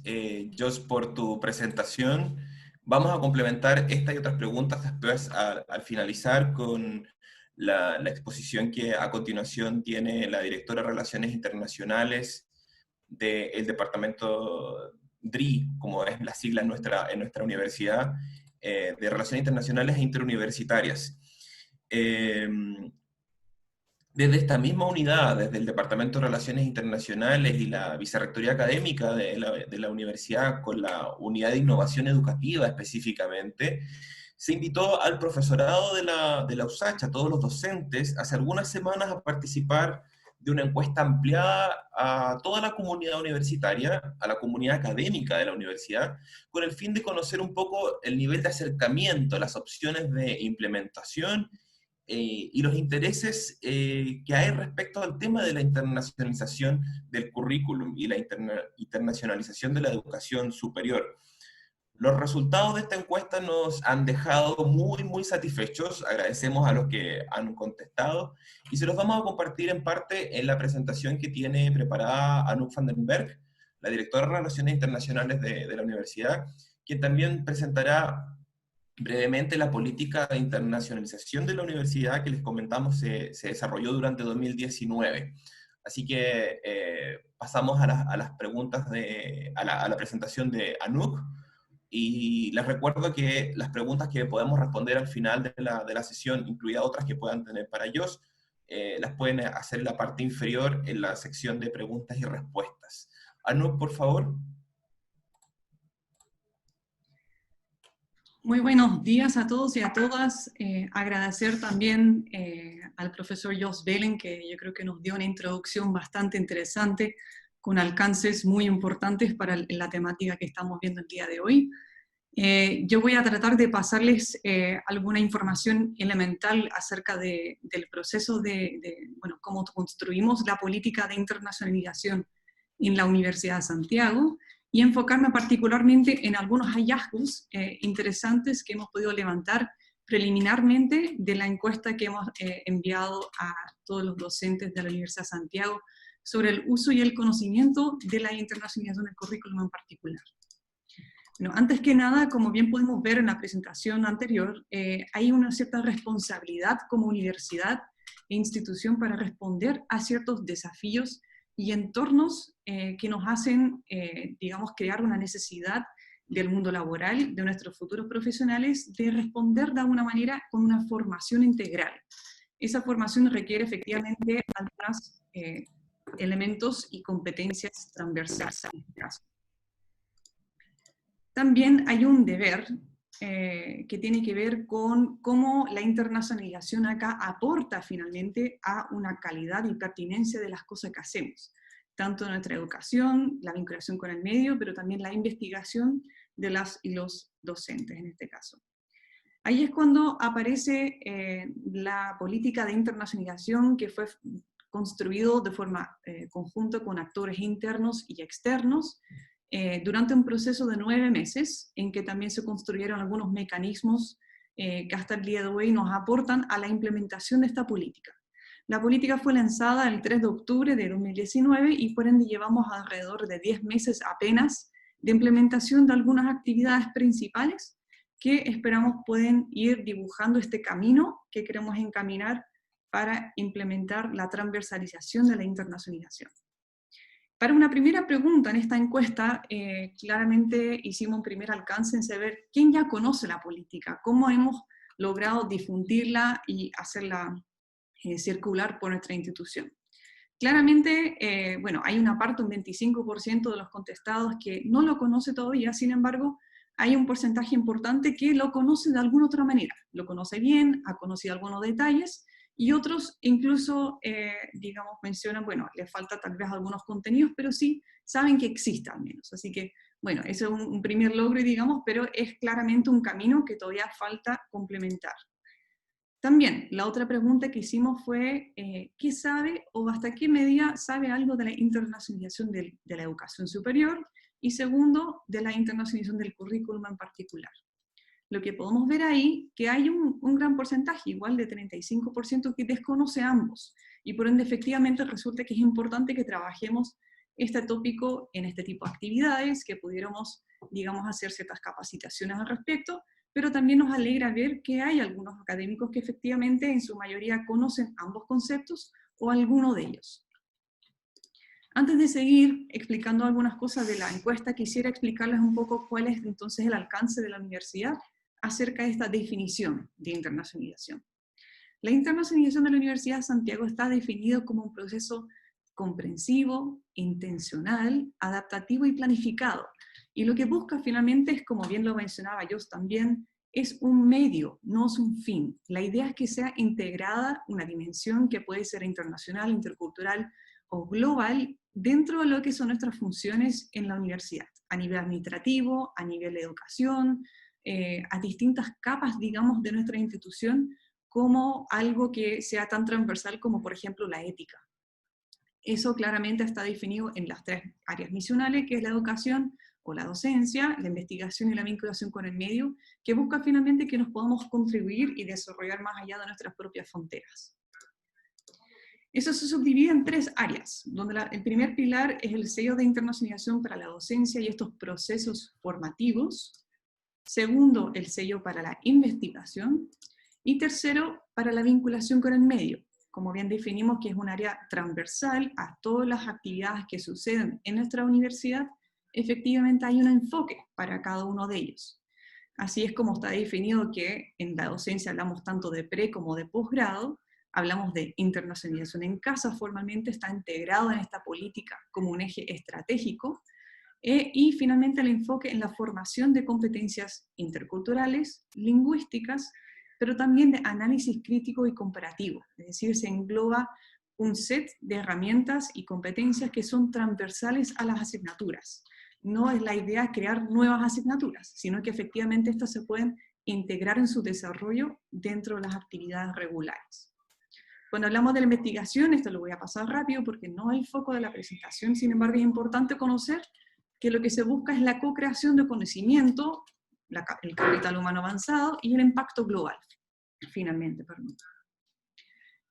Jos, por tu presentación. Vamos a complementar esta y otras preguntas después al finalizar con la exposición que a continuación tiene la Directora de Relaciones Internacionales del Departamento DRII, como es la sigla en nuestra universidad, de Relaciones Internacionales e Interuniversitarias. Desde esta misma unidad, desde el Departamento de Relaciones Internacionales y la Vicerrectoría Académica de la Universidad, con la Unidad de Innovación Educativa específicamente, se invitó al profesorado de la USACH, a todos los docentes, hace algunas semanas a participar de una encuesta ampliada a toda la comunidad universitaria, a la comunidad académica de la universidad, con el fin de conocer un poco el nivel de acercamiento, las opciones de implementación y los intereses que hay respecto al tema de la internacionalización del currículum y la internacionalización de la educación superior. Los resultados de esta encuesta nos han dejado muy satisfechos, agradecemos a los que han contestado, y se los vamos a compartir en parte en la presentación que tiene preparada Anoek van den Berg, la directora de Relaciones Internacionales de la Universidad, quien también presentará brevemente la política de internacionalización de la universidad que les comentamos se desarrolló durante 2019. Así que pasamos a las preguntas, a la presentación de Anoek, y les recuerdo que las preguntas que podemos responder al final de la sesión, incluidas otras que puedan tener para ellos, las pueden hacer en la parte inferior en la sección de preguntas y respuestas. Anoek, por favor. Muy buenos días a todos y a todas. Agradecer también al profesor Jos Beelen, que yo creo que nos dio una introducción bastante interesante, con alcances muy importantes para la temática que estamos viendo el día de hoy. Yo voy a tratar de pasarles alguna información elemental acerca del proceso bueno, cómo construimos la política de internacionalización en la Universidad de Santiago, y enfocarme particularmente en algunos hallazgos interesantes que hemos podido levantar preliminarmente de la encuesta que hemos enviado a todos los docentes de la Universidad de Santiago sobre el uso y el conocimiento de la internacionalización del currículum en particular. Bueno, antes que nada, como bien pudimos ver en la presentación anterior, hay una cierta responsabilidad como universidad e institución para responder a ciertos desafíos y entornos que nos hacen, digamos, crear una necesidad del mundo laboral, de nuestros futuros profesionales, de responder de alguna manera con una formación integral. Esa formación requiere efectivamente algunos elementos y competencias transversales en este caso. También hay un deber que tiene que ver con cómo la internacionalización acá aporta finalmente a una calidad y pertinencia de las cosas que hacemos, tanto en nuestra educación, la vinculación con el medio, pero también la investigación de las y los docentes en este caso. Ahí es cuando aparece la política de internacionalización que fue construido de forma conjunta con actores internos y externos, durante un proceso de 9 meses, en que también se construyeron algunos mecanismos que hasta el día de hoy nos aportan a la implementación de esta política. La política fue lanzada el 3 de octubre de 2019 y por ende llevamos alrededor de 10 meses apenas de implementación de algunas actividades principales que esperamos pueden ir dibujando este camino que queremos encaminar para implementar la transversalización de la internacionalización. Para una primera pregunta en esta encuesta, claramente hicimos un primer alcance en saber quién ya conoce la política, cómo hemos logrado difundirla y hacerla circular por nuestra institución. Claramente, bueno, hay una parte, un 25% de los contestados que no lo conoce todavía, sin embargo, hay un porcentaje importante que lo conoce de alguna otra manera, lo conoce bien, ha conocido algunos detalles, y otros incluso, digamos, mencionan, bueno, les falta tal vez algunos contenidos, pero sí saben que existe al menos. Así que, bueno, ese es un primer logro, digamos, pero es claramente un camino que todavía falta complementar. También, la otra pregunta que hicimos fue, ¿qué sabe o hasta qué medida sabe algo de la internacionalización de la educación superior? Y segundo, de la internacionalización del currículum en particular. Lo que podemos ver ahí, que hay un gran porcentaje, igual de 35%, que desconoce ambos, y por ende efectivamente resulta que es importante que trabajemos este tópico en este tipo de actividades, que pudiéramos, digamos, hacer ciertas capacitaciones al respecto, pero también nos alegra ver que hay algunos académicos que efectivamente en su mayoría conocen ambos conceptos o alguno de ellos. Antes de seguir explicando algunas cosas de la encuesta, quisiera explicarles un poco cuál es entonces el alcance de la universidad acerca de esta definición de internacionalización. La internacionalización de la Universidad de Santiago está definido como un proceso comprensivo, intencional, adaptativo y planificado. Y lo que busca finalmente es, como bien lo mencionaba Jos también, es un medio, no es un fin. La idea es que sea integrada una dimensión que puede ser internacional, intercultural o global dentro de lo que son nuestras funciones en la universidad, a nivel administrativo, a nivel de educación, a distintas capas, digamos, de nuestra institución, como algo que sea tan transversal como, por ejemplo, la ética. Eso claramente está definido en las tres áreas misionales, que es la educación o la docencia, la investigación y la vinculación con el medio, que busca finalmente que nos podamos contribuir y desarrollar más allá de nuestras propias fronteras. Eso se subdivide en tres áreas, donde el primer pilar es el sello de internacionalización para la docencia y estos procesos formativos. Segundo, el sello para la investigación. Y tercero, para la vinculación con el medio. Como bien definimos que es un área transversal a todas las actividades que suceden en nuestra universidad, efectivamente hay un enfoque para cada uno de ellos. Así es como está definido que en la docencia hablamos tanto de pre como de posgrado, hablamos de internacionalización en casa, formalmente está integrado en esta política como un eje estratégico, y finalmente el enfoque en la formación de competencias interculturales, lingüísticas, pero también de análisis crítico y comparativo, es decir, se engloba un set de herramientas y competencias que son transversales a las asignaturas. No es la idea crear nuevas asignaturas, sino que efectivamente estas se pueden integrar en su desarrollo dentro de las actividades regulares. Cuando hablamos de la investigación, esto lo voy a pasar rápido porque no es el foco de la presentación, sin embargo es importante conocer que lo que se busca es la co-creación de conocimiento, el capital humano avanzado y el impacto global, finalmente, perdón.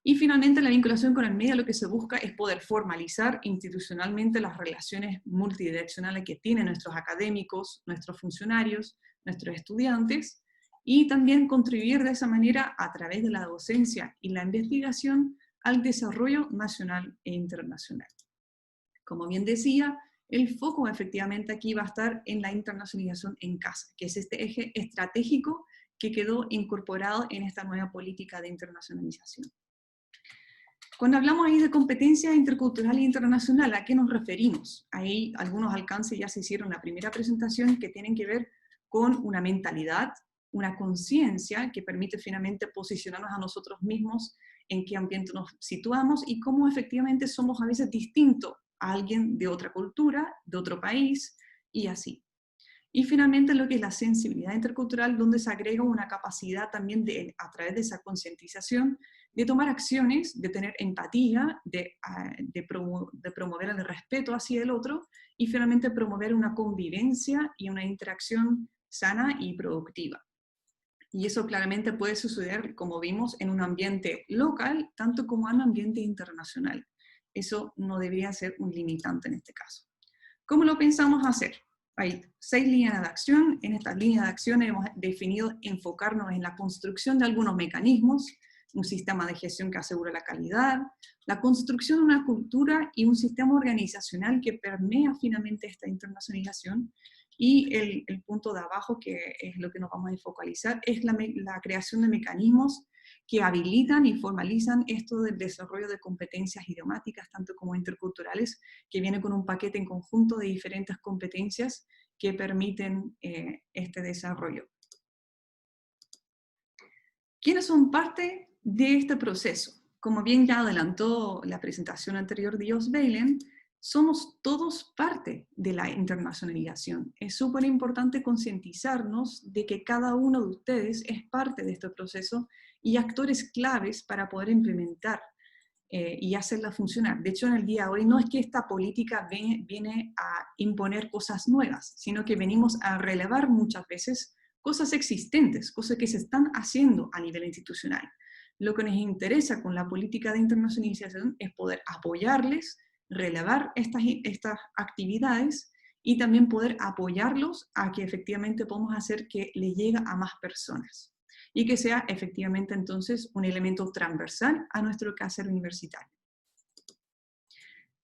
Y finalmente la vinculación con el medio, lo que se busca es poder formalizar institucionalmente las relaciones multidireccionales que tienen nuestros académicos, nuestros funcionarios, nuestros estudiantes, y también contribuir de esa manera a través de la docencia y la investigación al desarrollo nacional e internacional. Como bien decía, el foco efectivamente aquí va a estar en la internacionalización en casa, que es este eje estratégico que quedó incorporado en esta nueva política de internacionalización. Cuando hablamos ahí de competencia intercultural e internacional, ¿a qué nos referimos? Ahí algunos alcances ya se hicieron en la primera presentación que tienen que ver con una mentalidad, una conciencia que permite finalmente posicionarnos a nosotros mismos en qué ambiente nos situamos y cómo efectivamente somos a veces distintos a alguien de otra cultura, de otro país, y así. Y finalmente lo que es la sensibilidad intercultural, donde se agrega una capacidad también de, a través de esa concientización, de tomar acciones, de tener empatía, de promover el respeto hacia el otro, y finalmente promover una convivencia y una interacción sana y productiva. Y eso claramente puede suceder, como vimos, en un ambiente local, tanto como en un ambiente internacional. Eso no debería ser un limitante en este caso. ¿Cómo lo pensamos hacer? Hay 6 líneas de acción. En estas líneas de acción hemos definido enfocarnos en la construcción de algunos mecanismos, un sistema de gestión que asegure la calidad, la construcción de una cultura y un sistema organizacional que permea finalmente esta internacionalización. Y el punto de abajo, que es lo que nos vamos a focalizar, es la creación de mecanismos que habilitan y formalizan esto del desarrollo de competencias idiomáticas, tanto como interculturales, que viene con un paquete en conjunto de diferentes competencias que permiten este desarrollo. ¿Quiénes son parte de este proceso? Como bien ya adelantó la presentación anterior de Jos Beelen, somos todos parte de la internacionalización. Es súper importante concientizarnos de que cada uno de ustedes es parte de este proceso y actores claves para poder implementar y hacerla funcionar. De hecho, en el día de hoy no es que esta política viene a imponer cosas nuevas, sino que venimos a relevar muchas veces cosas existentes, cosas que se están haciendo a nivel institucional. Lo que nos interesa con la política de internacionalización es poder apoyarles, relevar estas actividades y también poder apoyarlos a que efectivamente podamos hacer que le llegue a más personas y que sea efectivamente entonces un elemento transversal a nuestro quehacer universitario.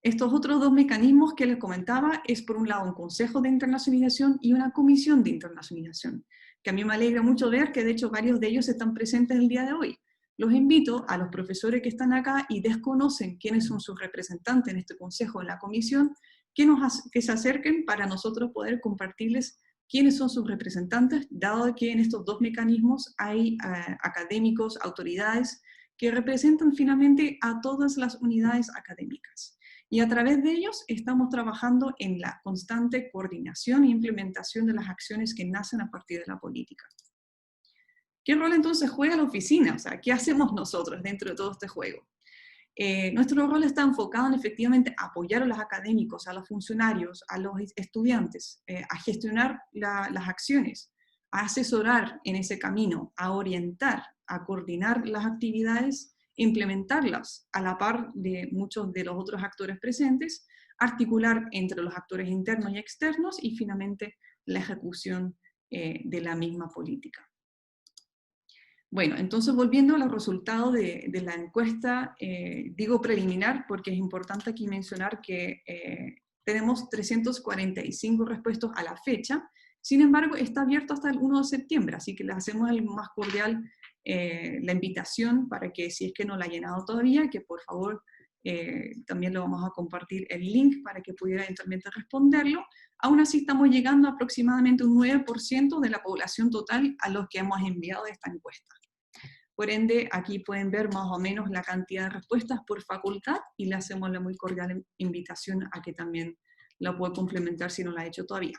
Estos otros dos mecanismos que les comentaba es por un lado un consejo de internacionalización y una comisión de internacionalización, que a mí me alegra mucho ver que de hecho varios de ellos están presentes el día de hoy. Los invito a los profesores que están acá y desconocen quiénes son sus representantes en este consejo, en la comisión, que se acerquen para nosotros poder compartirles quiénes son sus representantes, dado que en estos dos mecanismos hay académicos, autoridades, que representan finalmente a todas las unidades académicas. Y a través de ellos estamos trabajando en la constante coordinación e implementación de las acciones que nacen a partir de la política. ¿Qué rol entonces juega la oficina? O sea, ¿qué hacemos nosotros dentro de todo este juego? Nuestro rol está enfocado en efectivamente apoyar a los académicos, a los funcionarios, a los estudiantes, a gestionar las acciones, a asesorar en ese camino, a orientar, a coordinar las actividades, implementarlas a la par de muchos de los otros actores presentes, articular entre los actores internos y externos y finalmente la ejecución de la misma política. Bueno, entonces volviendo a los resultados de la encuesta, digo preliminar porque es importante aquí mencionar que tenemos 345 respuestas a la fecha, sin embargo está abierto hasta el 1 de septiembre, así que les hacemos el más cordial la invitación para que si es que no la ha llenado todavía, que por favor también le vamos a compartir el link para que pudiera eventualmente responderlo. Aún así estamos llegando a aproximadamente un 9% de la población total a los que hemos enviado esta encuesta. Por ende, aquí pueden ver más o menos la cantidad de respuestas por facultad y le hacemos la muy cordial invitación a que también la pueda complementar si no la ha hecho todavía.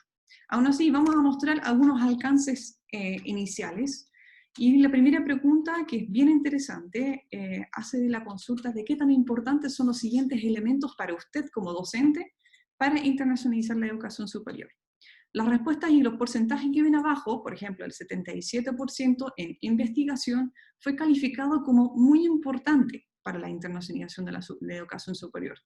Aún así, vamos a mostrar algunos alcances iniciales. Y la primera pregunta, que es bien interesante, hace de la consulta de qué tan importantes son los siguientes elementos para usted como docente para internacionalizar la educación superior. Las respuestas y los porcentajes que ven abajo, por ejemplo, el 77% en investigación, fue calificado como muy importante para la internacionalización de la educación superior.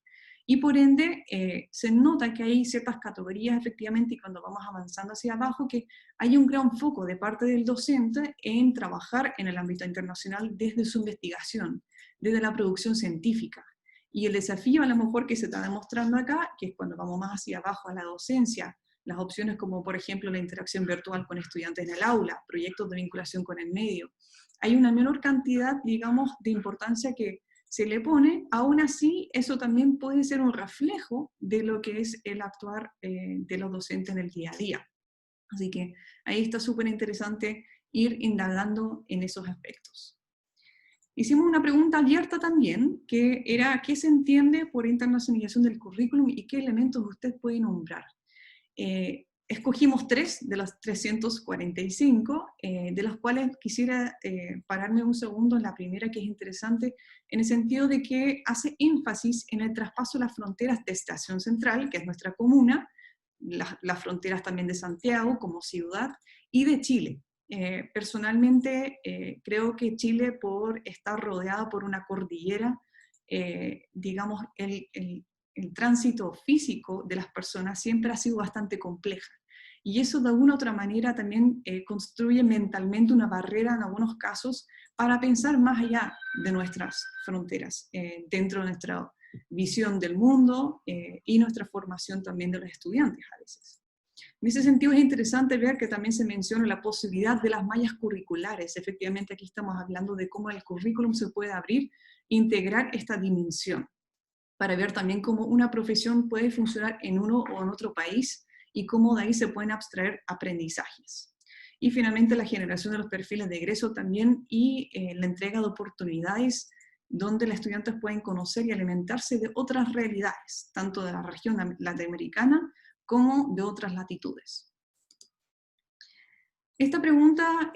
Y por ende, se nota que hay ciertas categorías efectivamente, y cuando vamos avanzando hacia abajo, que hay un gran foco de parte del docente en trabajar en el ámbito internacional desde su investigación, desde la producción científica. Y el desafío a lo mejor que se está demostrando acá, que es cuando vamos más hacia abajo a la docencia, las opciones como por ejemplo la interacción virtual con estudiantes en el aula, proyectos de vinculación con el medio. Hay una menor cantidad, digamos, de importancia que se le pone, aún así eso también puede ser un reflejo de lo que es el actuar de los docentes en el día a día. Así que ahí está súper interesante ir indagando en esos aspectos. Hicimos una pregunta abierta también, que era ¿qué se entiende por internacionalización del currículum y qué elementos usted puede nombrar? Escogimos 3 de los 345, de los cuales quisiera pararme un segundo en la primera, que es interesante, en el sentido de que hace énfasis en el traspaso de las fronteras de Estación Central, que es nuestra comuna, las fronteras también de Santiago como ciudad, y de Chile. Personalmente creo que Chile, por estar rodeado por una cordillera, digamos, el tránsito físico de las personas siempre ha sido bastante compleja. Y eso de alguna u otra manera también construye mentalmente una barrera en algunos casos para pensar más allá de nuestras fronteras, dentro de nuestra visión del mundo y nuestra formación también de los estudiantes a veces. En ese sentido es interesante ver que también se menciona la posibilidad de las mallas curriculares. Efectivamente aquí estamos hablando de cómo el currículum se puede abrir, integrar esta dimensión, para ver también cómo una profesión puede funcionar en uno o en otro país y cómo de ahí se pueden abstraer aprendizajes. Y finalmente la generación de los perfiles de egreso también y la entrega de oportunidades donde los estudiantes pueden conocer y alimentarse de otras realidades, tanto de la región latinoamericana como de otras latitudes. Esta pregunta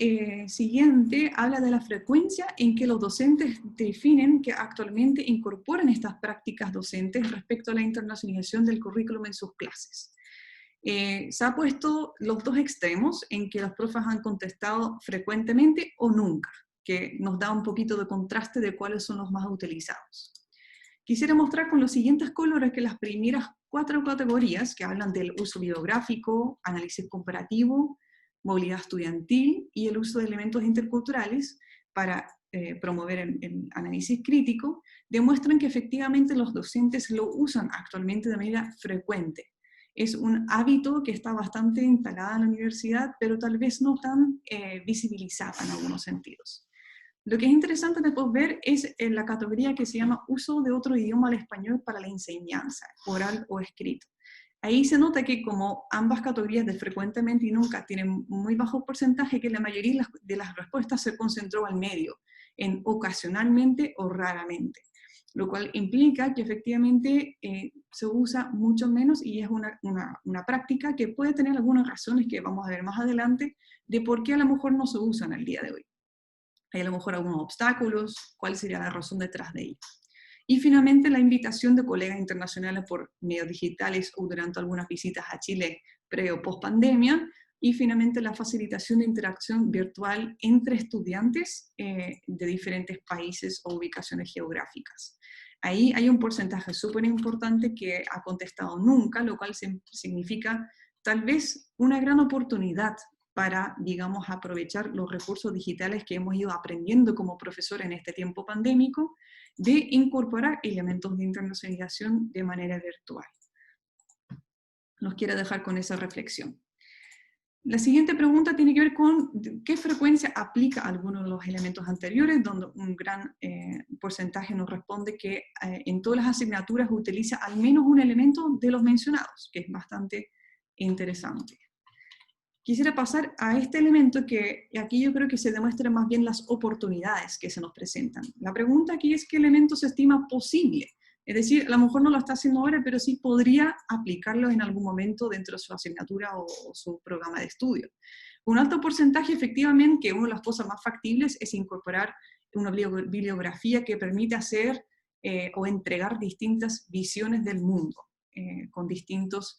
siguiente habla de la frecuencia en que los docentes definen que actualmente incorporan estas prácticas docentes respecto a la internacionalización del currículum en sus clases. Se ha puesto los dos extremos en que los profes han contestado frecuentemente o nunca, que nos da un poquito de contraste de cuáles son los más utilizados. Quisiera mostrar con los siguientes colores que las primeras 4 categorías, que hablan del uso bibliográfico, análisis comparativo, movilidad estudiantil y el uso de elementos interculturales para promover el análisis crítico, demuestran que efectivamente los docentes lo usan actualmente de manera frecuente. Es un hábito que está bastante instalado en la universidad, pero tal vez no tan visibilizado en algunos sentidos. Lo que es interesante después ver es en la categoría que se llama uso de otro idioma al español para la enseñanza, oral o escrito. Ahí se nota que como ambas categorías de frecuentemente y nunca tienen muy bajo porcentaje, que la mayoría de las respuestas se concentró al medio, en ocasionalmente o raramente, lo cual implica que efectivamente se usa mucho menos y es una práctica que puede tener algunas razones que vamos a ver más adelante de por qué a lo mejor no se usan al día de hoy. Hay a lo mejor algunos obstáculos, cuál sería la razón detrás de ello. Y finalmente la invitación de colegas internacionales por medios digitales o durante algunas visitas a Chile pre o post pandemia, y finalmente la facilitación de interacción virtual entre estudiantes de diferentes países o ubicaciones geográficas. Ahí hay un porcentaje súper importante que ha contestado nunca, lo cual significa tal vez una gran oportunidad para, digamos, aprovechar los recursos digitales que hemos ido aprendiendo como profesor en este tiempo pandémico, de incorporar elementos de internacionalización de manera virtual. Los quiero dejar con esa reflexión. La siguiente pregunta tiene que ver con qué frecuencia aplica algunos de los elementos anteriores, donde un gran porcentaje nos responde que en todas las asignaturas utiliza al menos un elemento de los mencionados, que es bastante interesante. Quisiera pasar a este elemento que aquí yo creo que se demuestran más bien las oportunidades que se nos presentan. La pregunta aquí es qué elemento se estima posible. Es decir, a lo mejor no lo está haciendo ahora, pero sí podría aplicarlo en algún momento dentro de su asignatura o su programa de estudio. Un alto porcentaje, efectivamente, que una de las cosas más factibles es incorporar una bibliografía que permite hacer o entregar distintas visiones del mundo, con distintos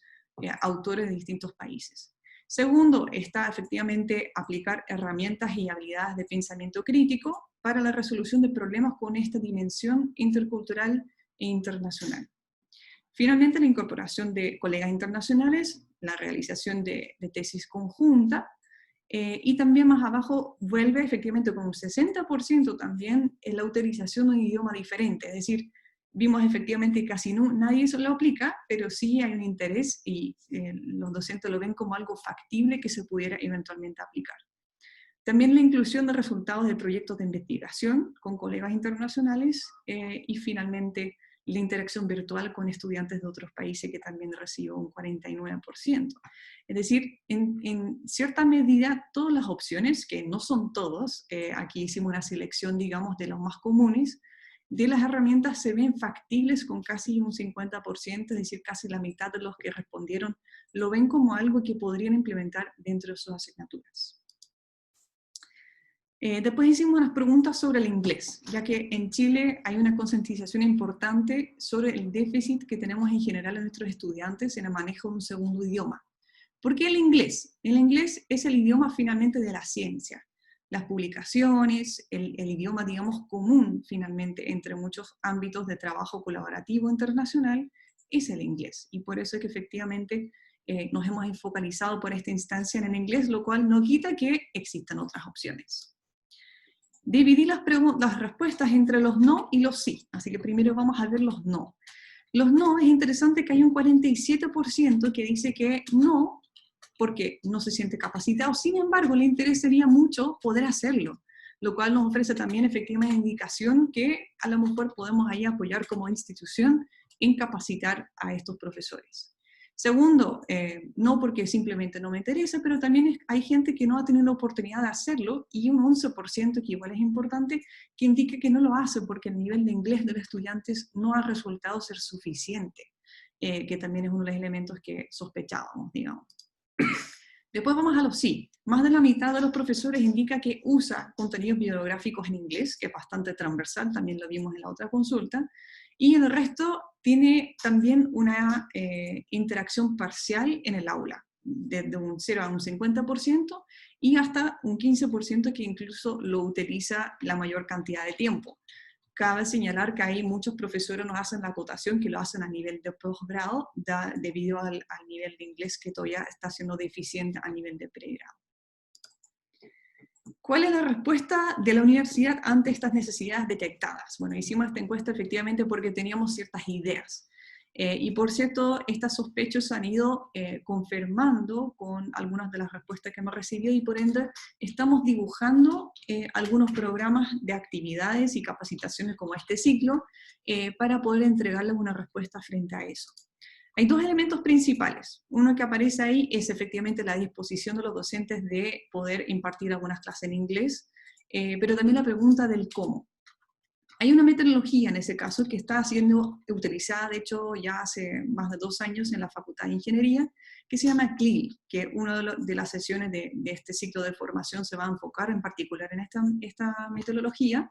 autores de distintos países. Segundo, está efectivamente aplicar herramientas y habilidades de pensamiento crítico para la resolución de problemas con esta dimensión intercultural e internacional. Finalmente, la incorporación de colegas internacionales, la realización de tesis conjunta, y también más abajo vuelve efectivamente con un 60% también en la utilización de un idioma diferente, es decir, vimos efectivamente que casi nadie eso lo aplica, pero sí hay un interés y los docentes lo ven como algo factible que se pudiera eventualmente aplicar. También la inclusión de resultados de proyectos de investigación con colegas internacionales y finalmente la interacción virtual con estudiantes de otros países que también recibió un 49%. Es decir, en cierta medida todas las opciones, que no son todos, aquí hicimos una selección digamos de los más comunes, de las herramientas se ven factibles con casi un 50%, es decir, casi la mitad de los que respondieron lo ven como algo que podrían implementar dentro de sus asignaturas. Después hicimos unas preguntas sobre el inglés, ya que en Chile hay una concientización importante sobre el déficit que tenemos en general en nuestros estudiantes en el manejo de un segundo idioma. ¿Por qué el inglés? El inglés es el idioma finalmente de la ciencia. Las publicaciones, el idioma, digamos, común finalmente entre muchos ámbitos de trabajo colaborativo internacional es el inglés. Y por eso es que efectivamente nos hemos enfocalizado por esta instancia en el inglés, lo cual no quita que existan otras opciones. Dividí las respuestas entre los no y los sí, así que primero vamos a ver los no. Los no, es interesante que hay un 47% que dice que no, porque no se siente capacitado, sin embargo le interesaría mucho poder hacerlo, lo cual nos ofrece también efectivamente una indicación que a lo mejor podemos ahí apoyar como institución en capacitar a estos profesores. Segundo, no porque simplemente no me interesa, pero también hay gente que no ha tenido la oportunidad de hacerlo, y un 11%, que igual es importante, que indica que no lo hace porque el nivel de inglés de los estudiantes no ha resultado ser suficiente, que también es uno de los elementos que sospechábamos, digamos. Después vamos a los sí. Más de la mitad de los profesores indica que usa contenidos bibliográficos en inglés, que es bastante transversal, también lo vimos en la otra consulta, y el resto tiene también una interacción parcial en el aula, desde un 0 a un 50%, y hasta un 15% que incluso lo utiliza la mayor cantidad de tiempo. cabe señalar que hay muchos profesores nos hacen la acotación que lo hacen a nivel de posgrado, debido al nivel de inglés que todavía está siendo deficiente a nivel de pregrado. ¿Cuál es la respuesta de la universidad ante estas necesidades detectadas? Bueno, hicimos esta encuesta efectivamente porque teníamos ciertas ideas. Y por cierto, estas sospechas se han ido confirmando con algunas de las respuestas que hemos recibido, y por ende estamos dibujando algunos programas de actividades y capacitaciones como este ciclo para poder entregarles una respuesta frente a eso. Hay dos elementos principales. Uno que aparece ahí es efectivamente la disposición de los docentes de poder impartir algunas clases en inglés, pero también la pregunta del cómo. Hay una metodología en ese caso que está siendo utilizada, de hecho, ya hace más de 2 años en la Facultad de Ingeniería, que se llama CLIL, que una de las sesiones de este ciclo de formación se va a enfocar en particular en esta metodología,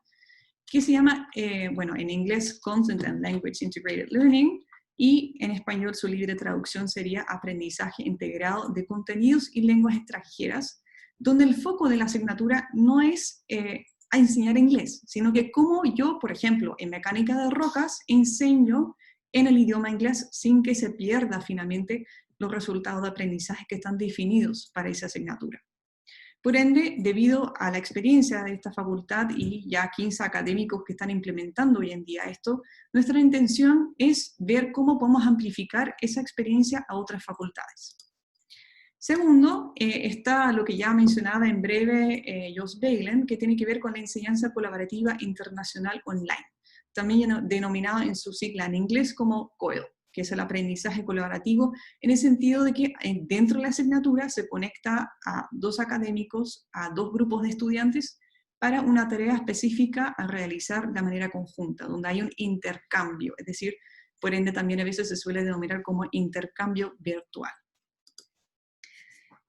que se llama, bueno, en inglés, Content and Language Integrated Learning, y en español su libre traducción sería Aprendizaje Integrado de Contenidos y Lenguas Extranjeras, donde el foco de la asignatura no es a enseñar inglés, sino que cómo yo, por ejemplo, en mecánica de rocas, enseño en el idioma inglés sin que se pierda finalmente los resultados de aprendizaje que están definidos para esa asignatura. Por ende, debido a la experiencia de esta facultad y ya 15 académicos que están implementando hoy en día esto, nuestra intención es ver cómo podemos amplificar esa experiencia a otras facultades. Segundo, está lo que ya mencionaba en breve Jos Beelen, que tiene que ver con la enseñanza colaborativa internacional online, también denominado en su sigla en inglés como COIL, que es el aprendizaje colaborativo, en el sentido de que dentro de la asignatura se conecta a 2 académicos, a 2 grupos de estudiantes, para una tarea específica a realizar de manera conjunta, donde hay un intercambio, es decir, por ende también a veces se suele denominar como intercambio virtual.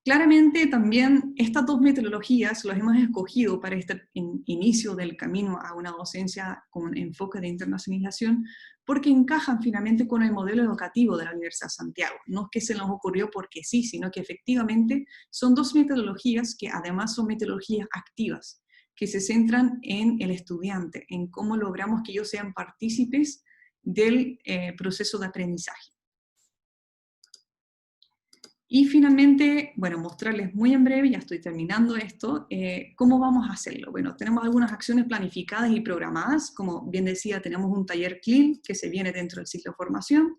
Claramente también estas 2 metodologías las hemos escogido para este inicio del camino a una docencia con enfoque de internacionalización, porque encajan finalmente con el modelo educativo de la Universidad de Santiago. No es que se nos ocurrió porque sí, sino que efectivamente son 2 metodologías que además son metodologías activas, que se centran en el estudiante, en cómo logramos que ellos sean partícipes del proceso de aprendizaje. Y finalmente, bueno, mostrarles muy en breve, ya estoy terminando esto, cómo vamos a hacerlo. Bueno, tenemos algunas acciones planificadas y programadas, como bien decía, tenemos un taller CLIL que se viene dentro del ciclo de formación,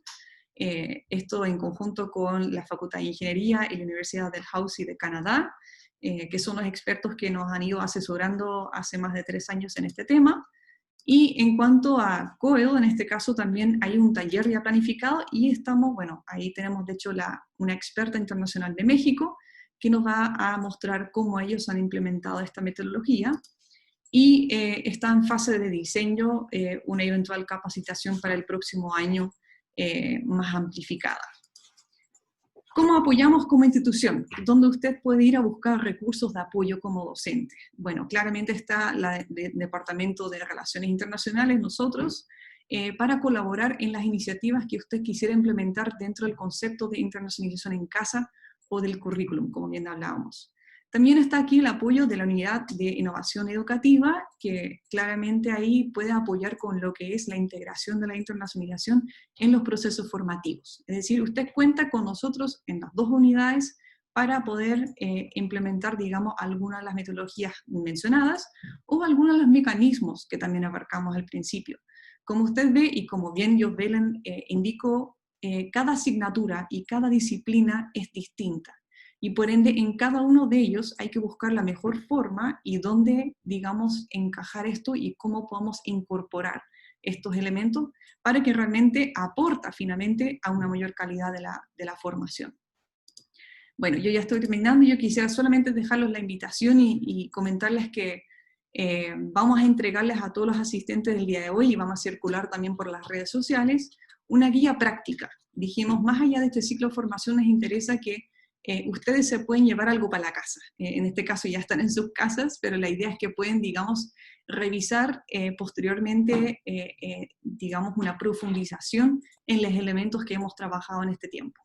esto en conjunto con la Facultad de Ingeniería y la Universidad del Haya de Canadá, que son los expertos que nos han ido asesorando hace más de 3 años en este tema. Y en cuanto a COEL, en este caso también hay un taller ya planificado y estamos, bueno, ahí tenemos de hecho una experta internacional de México que nos va a mostrar cómo ellos han implementado esta metodología, y está en fase de diseño una eventual capacitación para el próximo año más amplificada. ¿Cómo apoyamos como institución? ¿Dónde usted puede ir a buscar recursos de apoyo como docente? Bueno, claramente está el Departamento de Relaciones Internacionales, nosotros, para colaborar en las iniciativas que usted quisiera implementar dentro del concepto de internacionalización en casa o del currículum, como bien hablábamos. También está aquí el apoyo de la Unidad de Innovación Educativa, que claramente ahí puede apoyar con lo que es la integración de la internacionalización en los procesos formativos. Es decir, usted cuenta con nosotros en las 2 unidades para poder implementar, digamos, algunas de las metodologías mencionadas o algunos de los mecanismos que también abarcamos al principio. Como usted ve, y como bien Jos Beelen indicó, cada asignatura y cada disciplina es distinta. Y por ende, en cada uno de ellos hay que buscar la mejor forma y dónde, digamos, encajar esto y cómo podemos incorporar estos elementos para que realmente aporta finalmente a una mayor calidad de la formación. Bueno, yo ya estoy terminando, yo quisiera solamente dejarles la invitación y comentarles que vamos a entregarles a todos los asistentes del día de hoy, y vamos a circular también por las redes sociales, una guía práctica. Dijimos, más allá de este ciclo de formación, nos interesa que ustedes se pueden llevar algo para la casa. En este caso ya están en sus casas, pero la idea es que pueden, digamos, revisar posteriormente, digamos, una profundización en los elementos que hemos trabajado en este tiempo.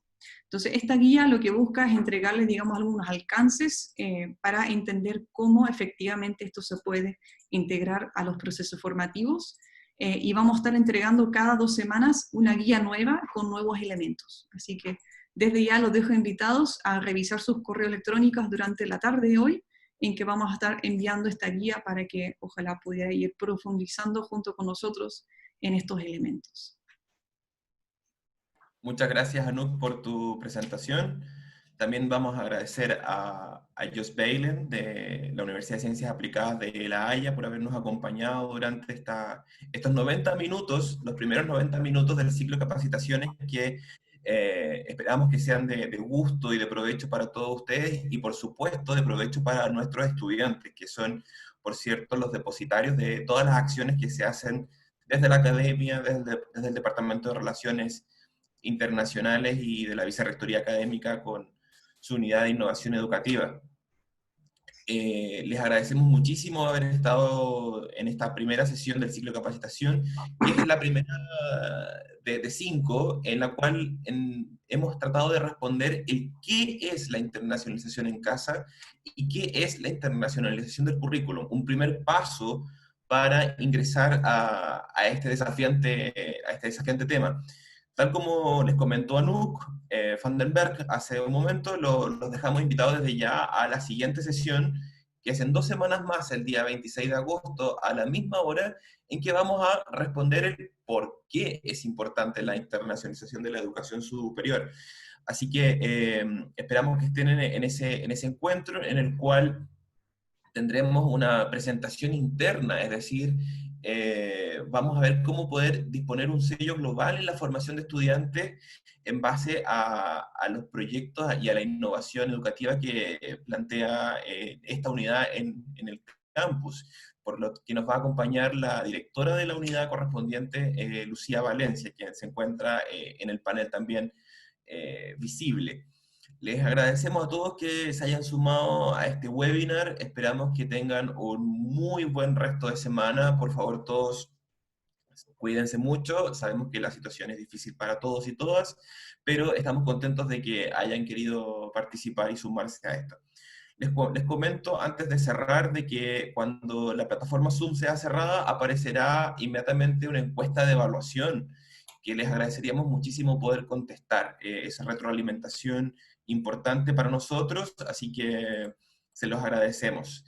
Entonces, esta guía lo que busca es entregarles, digamos, algunos alcances para entender cómo efectivamente esto se puede integrar a los procesos formativos. y vamos a estar entregando cada 2 semanas una guía nueva con nuevos elementos. Así que desde ya los dejo invitados a revisar sus correos electrónicos durante la tarde de hoy, en que vamos a estar enviando esta guía para que ojalá pudiera ir profundizando junto con nosotros en estos elementos. Muchas gracias, Anoek, por tu presentación. También vamos a agradecer a Jos Beelen de la Universidad de Ciencias Aplicadas de la Haya por habernos acompañado durante estos 90 minutos, los primeros 90 minutos del ciclo de capacitaciones que esperamos que sean de gusto y de provecho para todos ustedes y por supuesto de provecho para nuestros estudiantes, que son, por cierto, los depositarios de todas las acciones que se hacen desde la academia, desde el Departamento de Relaciones Internacionales y de la Vicerrectoría Académica con su Unidad de Innovación Educativa. Les agradecemos muchísimo haber estado en esta primera sesión del ciclo de capacitación, que es la primera de 5, en la cual hemos tratado de responder el qué es la internacionalización en casa y qué es la internacionalización del currículum, un primer paso para ingresar a este desafiante tema. Tal como les comentó Anoek van den Berg hace un momento, los dejamos invitados desde ya a la siguiente sesión, que es en 2 semanas más, el día 26 de agosto, a la misma hora, en que vamos a responder el por qué es importante la internacionalización de la educación superior. Así que esperamos que estén en ese encuentro, en el cual tendremos una presentación interna, es decir, vamos a ver cómo poder disponer un sello global en la formación de estudiantes en base a los proyectos y a la innovación educativa que plantea esta unidad en el campus, por lo que nos va a acompañar la directora de la unidad correspondiente, Lucía Valencia, quien se encuentra en el panel también visible. Les agradecemos a todos que se hayan sumado a este webinar. Esperamos que tengan un muy buen resto de semana. Por favor, todos cuídense mucho. Sabemos que la situación es difícil para todos y todas, pero estamos contentos de que hayan querido participar y sumarse a esto. Les comento antes de cerrar de que cuando la plataforma Zoom sea cerrada, aparecerá inmediatamente una encuesta de evaluación que les agradeceríamos muchísimo poder contestar. Esa retroalimentación importante para nosotros, así que se los agradecemos.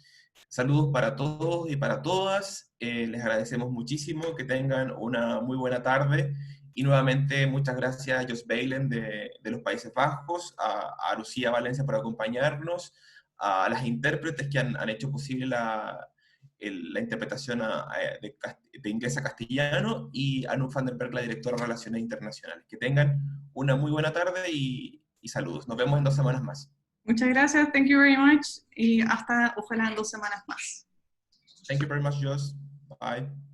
Saludos para todos y para todas, les agradecemos muchísimo, que tengan una muy buena tarde, y nuevamente muchas gracias a Jos Beelen de los Países Bajos, a Lucía Valencia por acompañarnos, a las intérpretes que han hecho posible la interpretación de inglés a castellano, y a Anoek van den Berg, la directora de Relaciones Internacionales. Que tengan una muy buena tarde y saludos. Nos vemos en 2 semanas más. Muchas gracias, thank you very much, y hasta ojalá en 2 semanas más. Thank you very much, Jos. Bye.